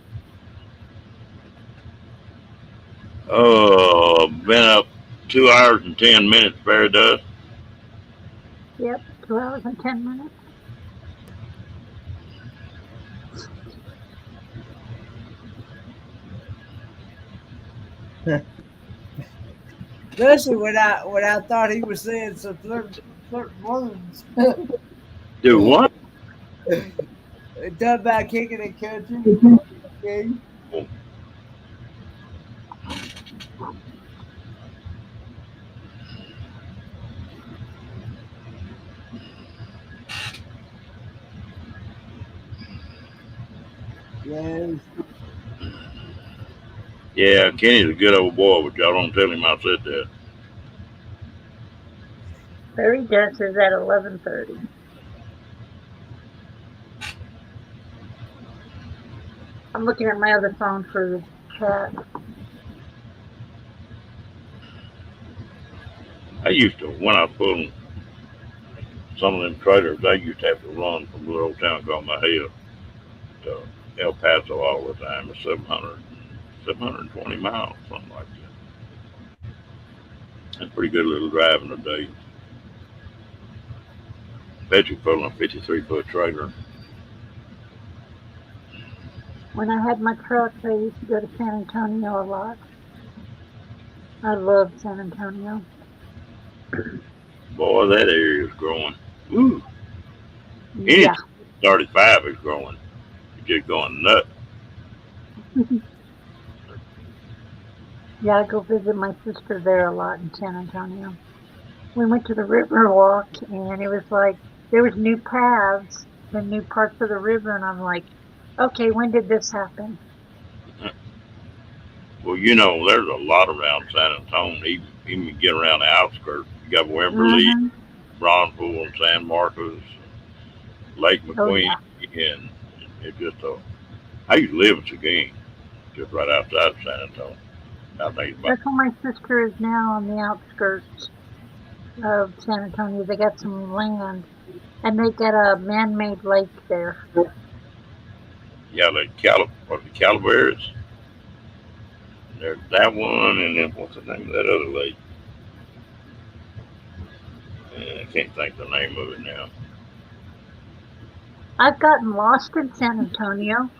Been up 2 hours and 10 minutes, fair dust. Yep, 2 hours and 10 minutes. Especially when I thought he was saying some certain words. Do what? Talk about Kicking It Country. Okay. Yes. Yeah, Kenny's a good old boy, but y'all don't tell him I said that. Fairy dance is at 11:30. I'm looking at my other phone for the chat. I used to, when I was pulling some of them trailers, I used to have to run from a little old town called Mahia to El Paso all the time. It's 720 miles, something like that. That's a pretty good little drive in a day. Bet you pulling a 53-foot trailer. When I had my truck, I used to go to San Antonio a lot. I love San Antonio. Boy, that area is growing. Woo! Any Yeah. 35 is growing. It's just going nuts. Yeah, I go visit my sister there a lot in San Antonio. We went to the river walk and it was like there was new paths and new parts of the river and I'm like, okay, when did this happen? Well, there's a lot around San Antonio, even get around the outskirts. You got Wimberley, Mm-hmm. Bronzeville, and San Marcos, Lake Oh McQueen, yeah. and it just I used to live in Seguin, just right outside of San Antonio. I think about That's where my sister is now on the outskirts of San Antonio. They got some land and they got a man-made lake there. yeah, the Calaveras. There's that one, and then what's the name of that other lake? I can't think the name of it now. I've gotten lost in San Antonio.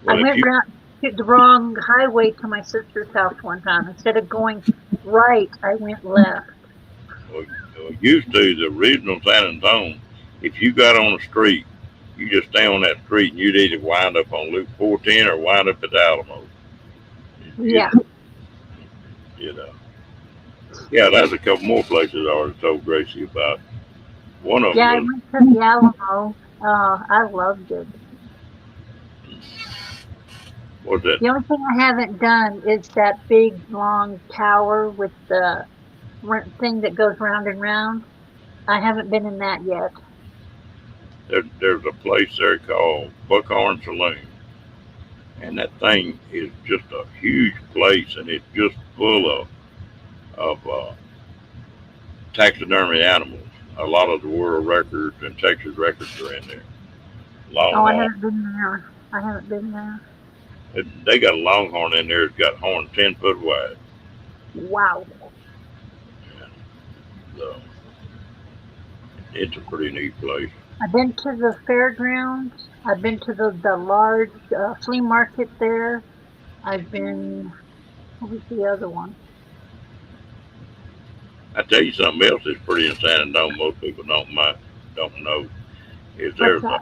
I Well, if went you round to the wrong highway to my sister's house one time. Instead of going right, I went left. well, used to the original San Antonio, if you got on the street, you just stay on that street, and you'd either wind up on Loop 410 or wind up at the Alamo. You, Yeah. you know. Yeah, there's a couple more places I already told Gracie about. One of them Yeah, I was went to the Alamo. I loved it. what's that? The only thing I haven't done is that big long tower with the thing that goes round and round. I haven't been in that yet. There's a place there called Buckhorn Saloon, and that thing is just a huge place, and it's just full of taxidermy animals. A lot of the world records and Texas records are in there. Oh, I Longhorn. haven't been there. I haven't been there. They got a longhorn in there that's got horn 10 foot wide. Wow. And so it's a pretty neat place. I've been to the fairgrounds. I've been to the large flea market there. I've been, what was the other one? I tell you something else that's pretty in San Antonio. Most people don't know is What's there's that?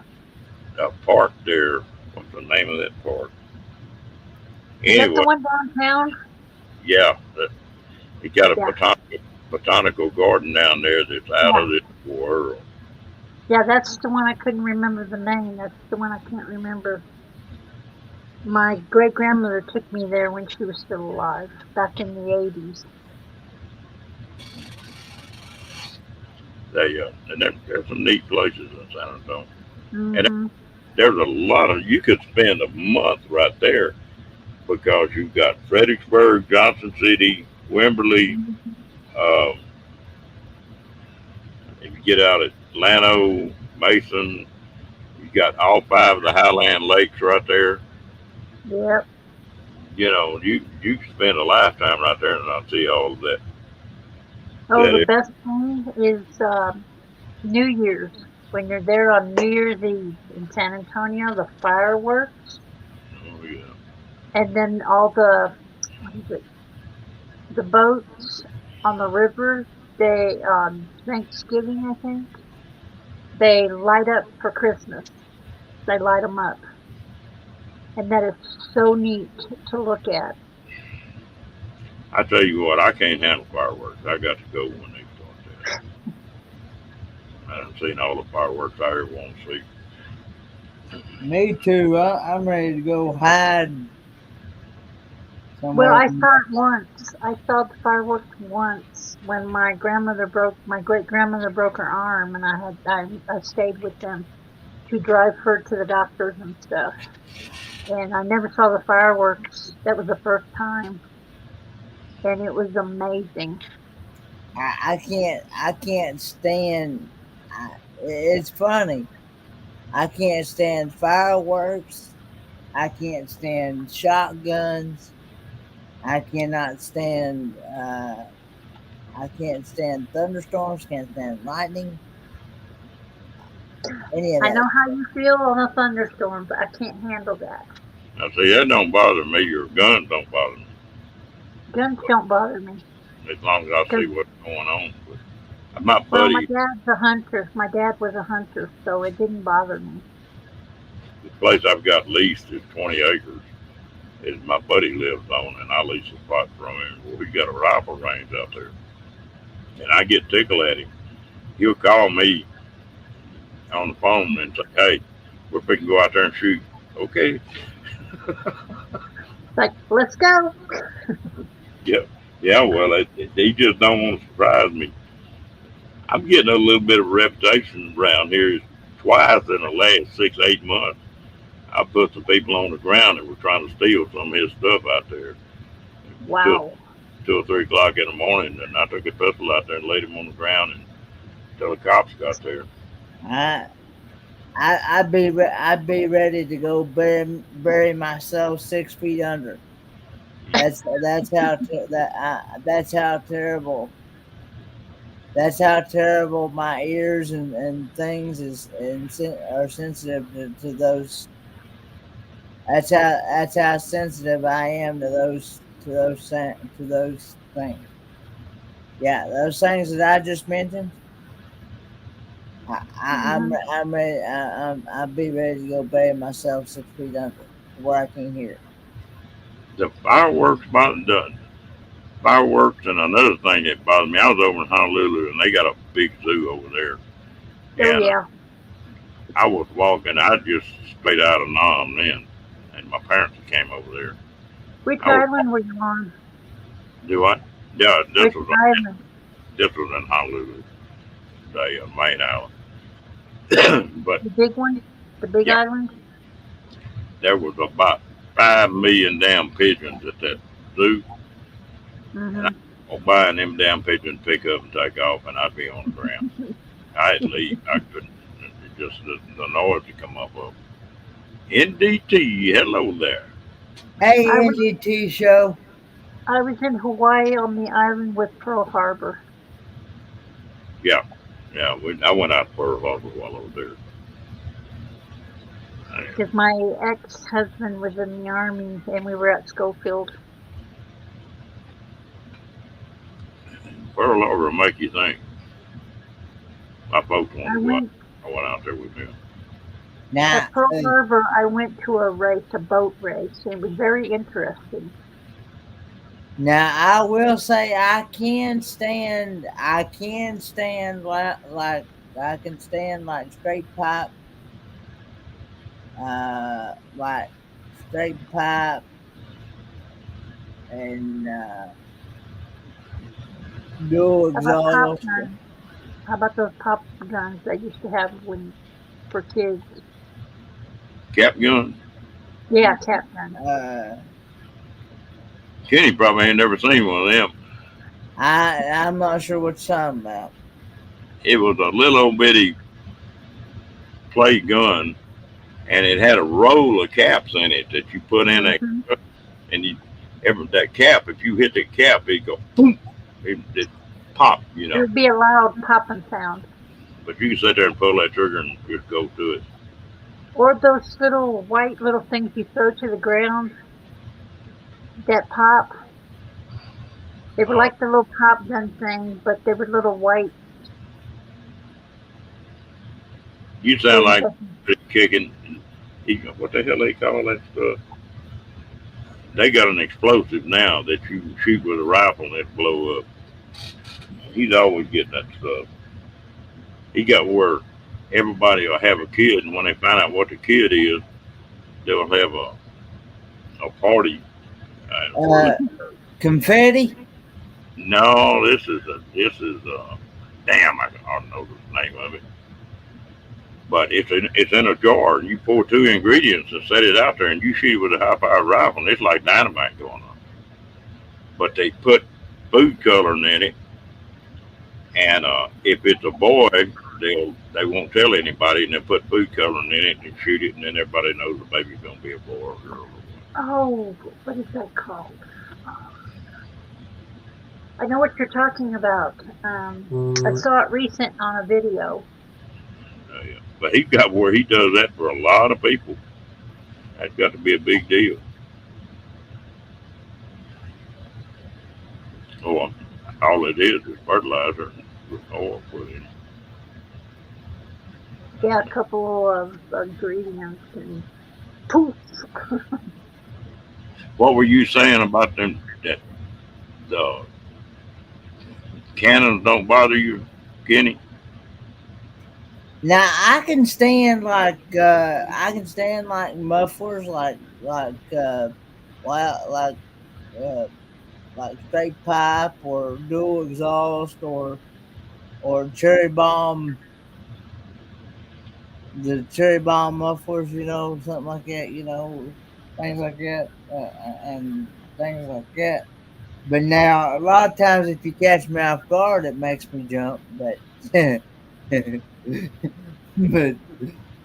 a park there. What's the name of that park? Is that the Anyway, one downtown? yeah, it got a Yeah. botanical garden down there that's out Yeah. of this world. Yeah, that's the one I couldn't remember the name. That's the one I can't remember. My great grandmother took me there when she was still alive, back in the 80s. And there's some neat places in San Antonio. And Mm-hmm. there's a lot of you could spend a month right there because you've got Fredericksburg, Johnson City, Wimberley. Um, if you get out at Llano, Mason, you got all five of the Highland Lakes right there. Yep. You can spend a lifetime right there and not see all of that. Oh, That the is, best thing is New Year's. When you're there on New Year's Eve in San Antonio, the fireworks, oh yeah, and then all the, what is it, the boats on the river, they, Thanksgiving, I think, they light up for Christmas. They light them up. And that is so neat to look at. I tell you what, I can't handle fireworks. I got to go when they start that. I haven't seen all the fireworks I ever want to see. Me too. I'm ready to go hide Well, somewhere. I saw it once. I saw the fireworks once when my great grandmother broke her arm, and I stayed with them to drive her to the doctors and stuff. And I never saw the fireworks. That was the first time, and it was amazing. I can't stand. It's funny. I can't stand fireworks. I can't stand shotguns. I cannot stand. I can't stand thunderstorms. Can't stand lightning. Any of I know that. how you feel on a thunderstorm, but I can't handle that. Now, see, that don't bother me. Your guns don't bother me Guns don't bother me as long as I see because, what's going on. But my well, my buddy, dad's a hunter. My dad was a hunter, so it didn't bother me. the place I've got leased is 20 acres. Is my buddy lives on, and I lease a spot from him. Well, we got a rifle range out there, and I get tickled at him. He'll call me on the phone and say, "Hey, we're fixing to go out there and shoot." Okay, It's like, let's go. yeah, yeah. Well, he just don't want to surprise me. I'm getting a little bit of reputation around here. Twice in the last 6 8 months, I put some people on the ground that were trying to steal some of his stuff out there. Till Wow. 2 or 3 o'clock in the morning, and I took a pistol out there and laid him on the ground until the cops got there. I I'd be ready to go bury myself 6 feet under. That's how terrible. That's how terrible my ears and things are sensitive to those. That's how sensitive I am to those things. Yeah, those things that I just mentioned. Hmm. I'm ready. I'll be ready to go bury myself 6 feet under where I can't hear it. The fireworks, and another thing that bothered me. I was over in Honolulu, and they got a big zoo over there, Oh and yeah. I was walking. I just stayed out of Nam then, and my parents came over there. Which I was island were you on? do I? Yeah, Which island? this was in Honolulu, the main island. But The big one? The big yeah, island? there was about 5 million damn pigeons at that zoo, and I Hmm. was buying them damn pigeons, pick up and take off, and I'd be on the ground. I had to leave. I couldn't. It just the noise to come up of. NDT, hello there. Hey, I was NGT show. I was in Hawaii on the island with Pearl Harbor Yeah, yeah. I went out for a Harbor while I was there. And because my ex-husband was in the army and we were at Schofield. Pearl Harbor will make you think. My folks wanted I to go out. went I went out there with them. Now, at Pearl Harbor. I went to a race, a boat race, and it was very interesting. now I will say I can stand. I can stand like I can stand like straight pipe. Like straight pipe and dual How about pop exhaust. guns? How about those pop guns they used to have when for kids? Cap gun. Yeah, cap guns. Uh, Kenny probably ain't never seen one of them. I'm not sure what you're talking about. It was a little old bitty play gun, and it had a roll of caps in it that you put in that, Hmm. and that cap. If you hit the cap, it go boom. It pop, It would be a loud popping sound. But you can sit there and pull that trigger and just go to it. Or those little white little things you throw to the ground that pop. They were Uh, like the little pop gun thing, but they were little white you sound things. like kicking. What the hell they call that stuff? They got an explosive now that you can shoot with a rifle and it blow up. He's always getting that stuff. He got where everybody will have a kid, and when they find out what the kid is, they'll have a party Uh, confetti. No, this is damn, I don't know the name of it. But it's in a jar, and you pour two ingredients and set it out there, and you shoot it with a high powered rifle, and it's like dynamite going on. But they put food coloring in it, and if it's a boy, they won't tell anybody, and they put food coloring in it and shoot it, and then everybody knows the baby's gonna be a boy or a girl. Oh, what is that called? I know what you're talking about. I saw it recent on a video. Yeah. But he's got where he does that for a lot of people. That's got to be a big deal. Oh, all it is fertilizer with oil put in it. Yeah, a couple of ingredients and poof. What were you saying about them that the cannons don't bother you, Kenny? Now I can stand like mufflers well, uh, like straight pipe or dual exhaust or cherry bomb, the cherry bomb mufflers, something like that, things like that, and things like that. But now, a lot of times, if you catch me off guard, it makes me jump. But, but,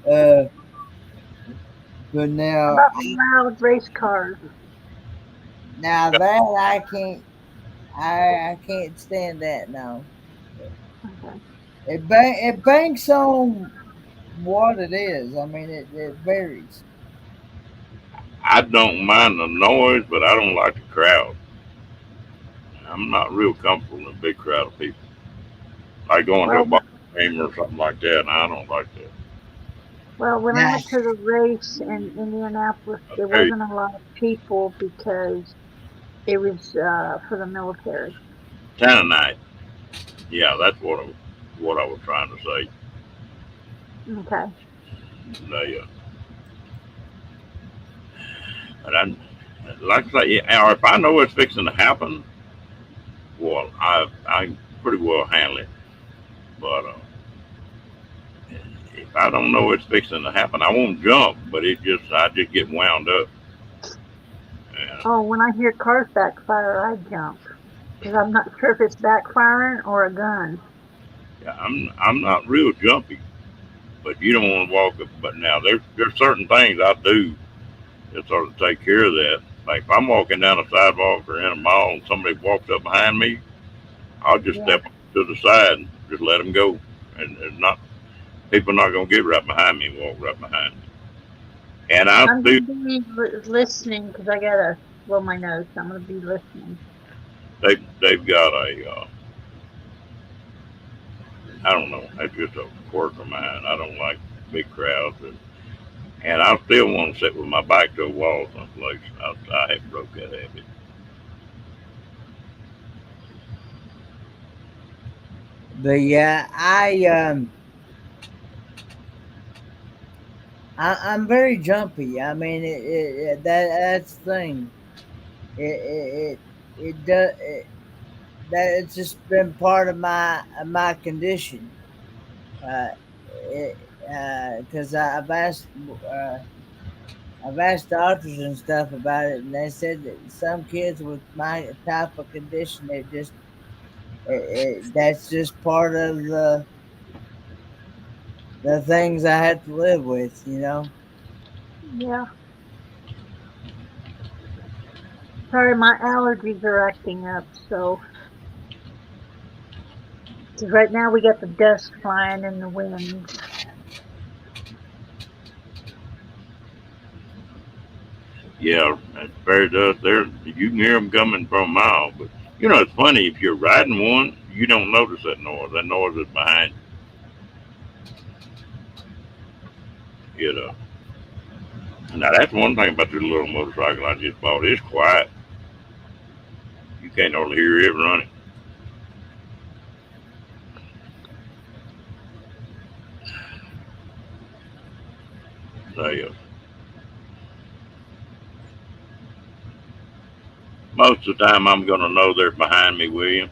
uh, but How now, about loud race cars? now that I can't, I can't stand that now. Okay. It banks on what it is. I mean, it varies. I don't mind the noise, but I don't like the crowd. I'm not real comfortable in a big crowd of people. Like going to a Well, ball game or something like that, and I don't like that. well, when I Now, went to the race in Indianapolis, there Hey, wasn't a lot of people because it was for the military. Tananite. Yeah, that's what I was trying to say. Okay. They, but I, like I say, yeah, or if I know it's fixing to happen, well, I pretty well handle it. But if I don't know it's fixing to happen, I won't jump. But I just get wound up. And Oh, when I hear cars backfire, I jump because I'm not sure if it's backfiring or a gun. yeah, I'm not real jumpy, but you don't want to walk up. But now there's certain things I do that sort of take care of that. Like if I'm walking down a sidewalk or in a mall and somebody walks up behind me, I'll just Yeah. step to the side and just let them go. And not people are not gonna get right behind me and walk right behind me. And I I'm still gonna be listening because I gotta blow my nose. So I'm gonna be listening. they've got a I don't know. That's just a quirk of mine. I don't like big crowds, and I still want to sit with my back to a wall someplace. I have broke that habit. but yeah, I'm very jumpy. I mean, that's the thing. It does that. It's just been part of my condition. Uh, because I've asked doctors and stuff about it, and they said that some kids with my type of condition, that's just part of the things I have to live with. Yeah. Sorry, my allergies are acting up. So, 'cause right now we got the dust flying in the wind. Yeah, that fairy dust there. You can hear them coming from a mile. But it's funny if you're riding one, you don't notice that noise. That noise is behind you. Now that's one thing about this little motorcycle I just bought. It's quiet. You can't hardly hear it running. So, most of the time I'm going to know they're behind me, William.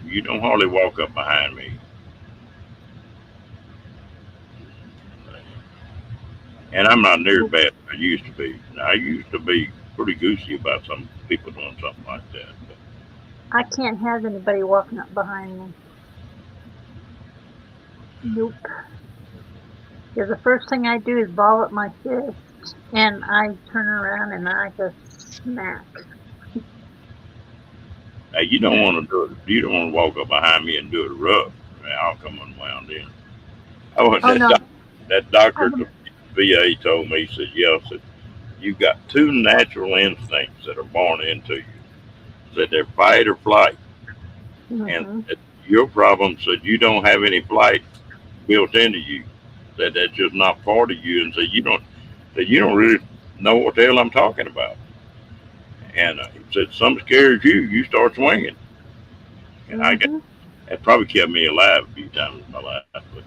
You don't hardly walk up behind me. And I'm not near as bad as I used to be. Now, I used to be pretty goosey about some people doing something like that. But I can't have anybody walking up behind me. Nope. Because the first thing I do is ball up my fist, and I turn around and I just smack. now, you don't want to do it. You don't want to walk up behind me and do it rough. I'll come unwound in. Oh, Oh no, that doctor at the VA told me, he said, yeah, said, you've got two natural instincts that are born into you. Said they're fight or flight. And mm-hmm. your problem said you don't have any flight built into you. Said that's just not part of you, and said you don't really know what the hell I'm talking about. And he said something scares you, you start swinging. And I got Mm-hmm. that probably kept me alive a few times in my life, but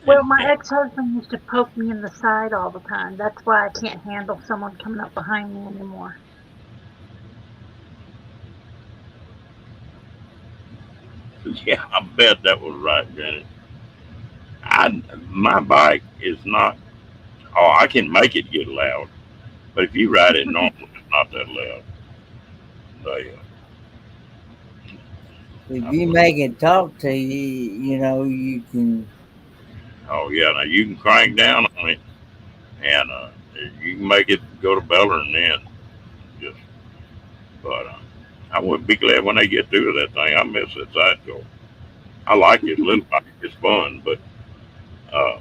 Well, and, my ex-husband used to poke me in the side all the time. That's why I can't handle someone coming up behind me anymore. yeah, I bet that was right, Janet. My bike is not. Oh, I can make it get loud, but if you ride it normal, it's not that loud. They, If I you put, make it talk to you, you know, you can. oh yeah, now you can crank down on it, and you can make it go to bellering then. Just, but I would be glad when they get through that thing. I miss that sidecar. I like it, little bike. It's fun, but uh,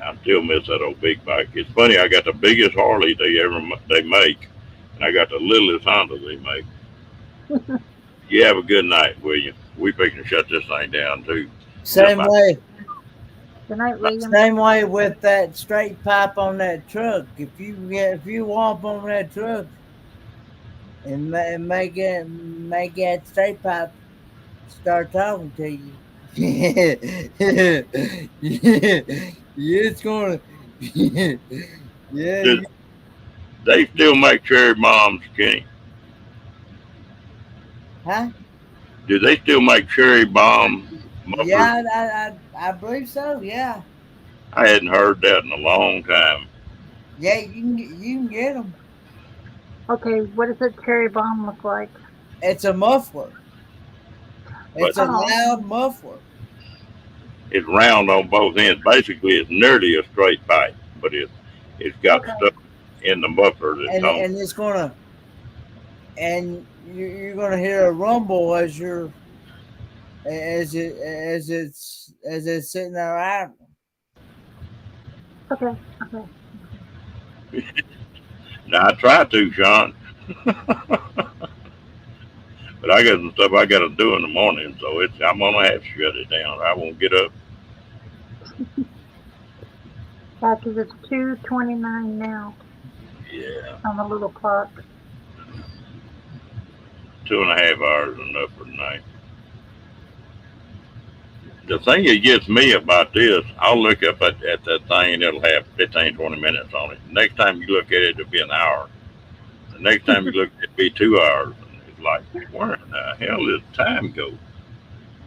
I still miss that old big bike. It's funny. I got the biggest Harley they make, and I got the littlest Honda they make. You have a good night, William. We fixing to shut this thing down too. Just Same about. way. Good night, William. Same way with that straight pipe on that truck. If you womp on that truck and make that straight pipe start talking to you, it's gonna yeah. Do they still make cherry bombs, Kenny? Huh? Do they still make cherry bomb mufflers? Yeah, I believe so. Yeah, I hadn't heard that in a long time. yeah. You can get them. Okay, what does a cherry bomb look like? It's a muffler. But It's a Oh, loud muffler. it's round on both ends. Basically, it's nearly a straight pipe, but it's got okay. stuff in the muffler that don't. And it's gonna and you're gonna hear a rumble as it's sitting there idling. Okay, okay. Now I try to, Sean, but I got some stuff I got to do in the morning, so I'm gonna have to shut it down. I won't get up. Yeah, because it's 2:29 now Yeah, on the little clock. 2.5 hours enough for tonight. The thing that gets me about this, I'll look up at that thing and it'll have 15, 20 minutes on it. Next time you look at it, it'll be an hour. The next time you look, it'll be 2 hours. And it's like, where in the hell did time go?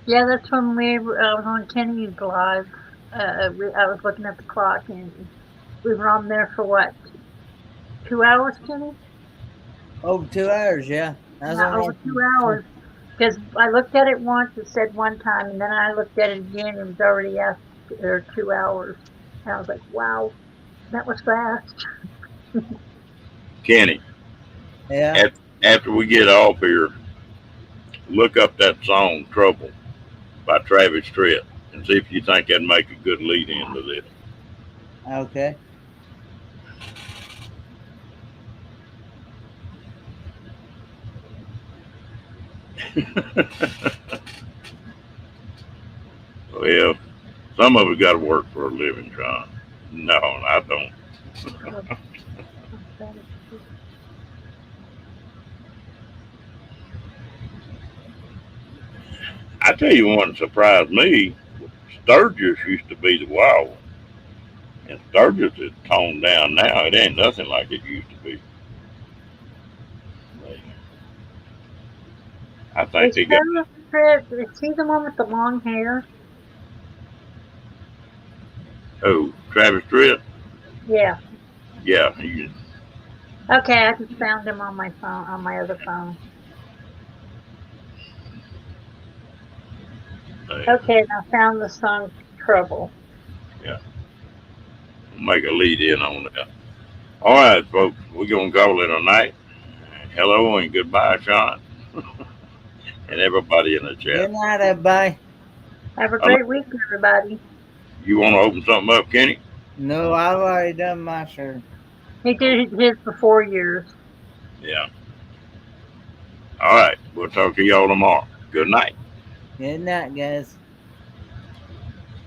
Yeah, that's when I was on Kenny's live. I was looking at the clock, and we were on there for what, 2 hours, Kenny? Over 2 hours, yeah. That's Yeah, over 2 hours. Because I looked at it once, it said one time, and then I looked at it again, and it was already after 2 hours. And I was like, wow, that was fast. Kenny, Yeah. after we get off here, look up that song "Trouble" by Travis Tritt and see if you think that'd make a good lead into this. Okay. Well, some of it got to work for a living, John. No, I don't. I tell you one that surprised me. Sturgis used to be the wild one, and Sturgis is toned down now. It ain't nothing like it used to be. I think Is they got. Travis Tritt, is he the one with the long hair? Oh, Travis Tritt. Yeah. Yeah, he, Okay, I just found him on my phone, on my other phone. Okay, and I found the song Trouble. yeah. Make a lead in on that. All right, folks, we're gonna call it a night. Hello and goodbye, Sean, and everybody in the chat. Good night, everybody. Have a I know great week, everybody. you want to open something up, Kenny? No, I've already done my share. He did his for 4 years. Yeah. All right. We'll talk to y'all tomorrow. Good night. Good night, guys.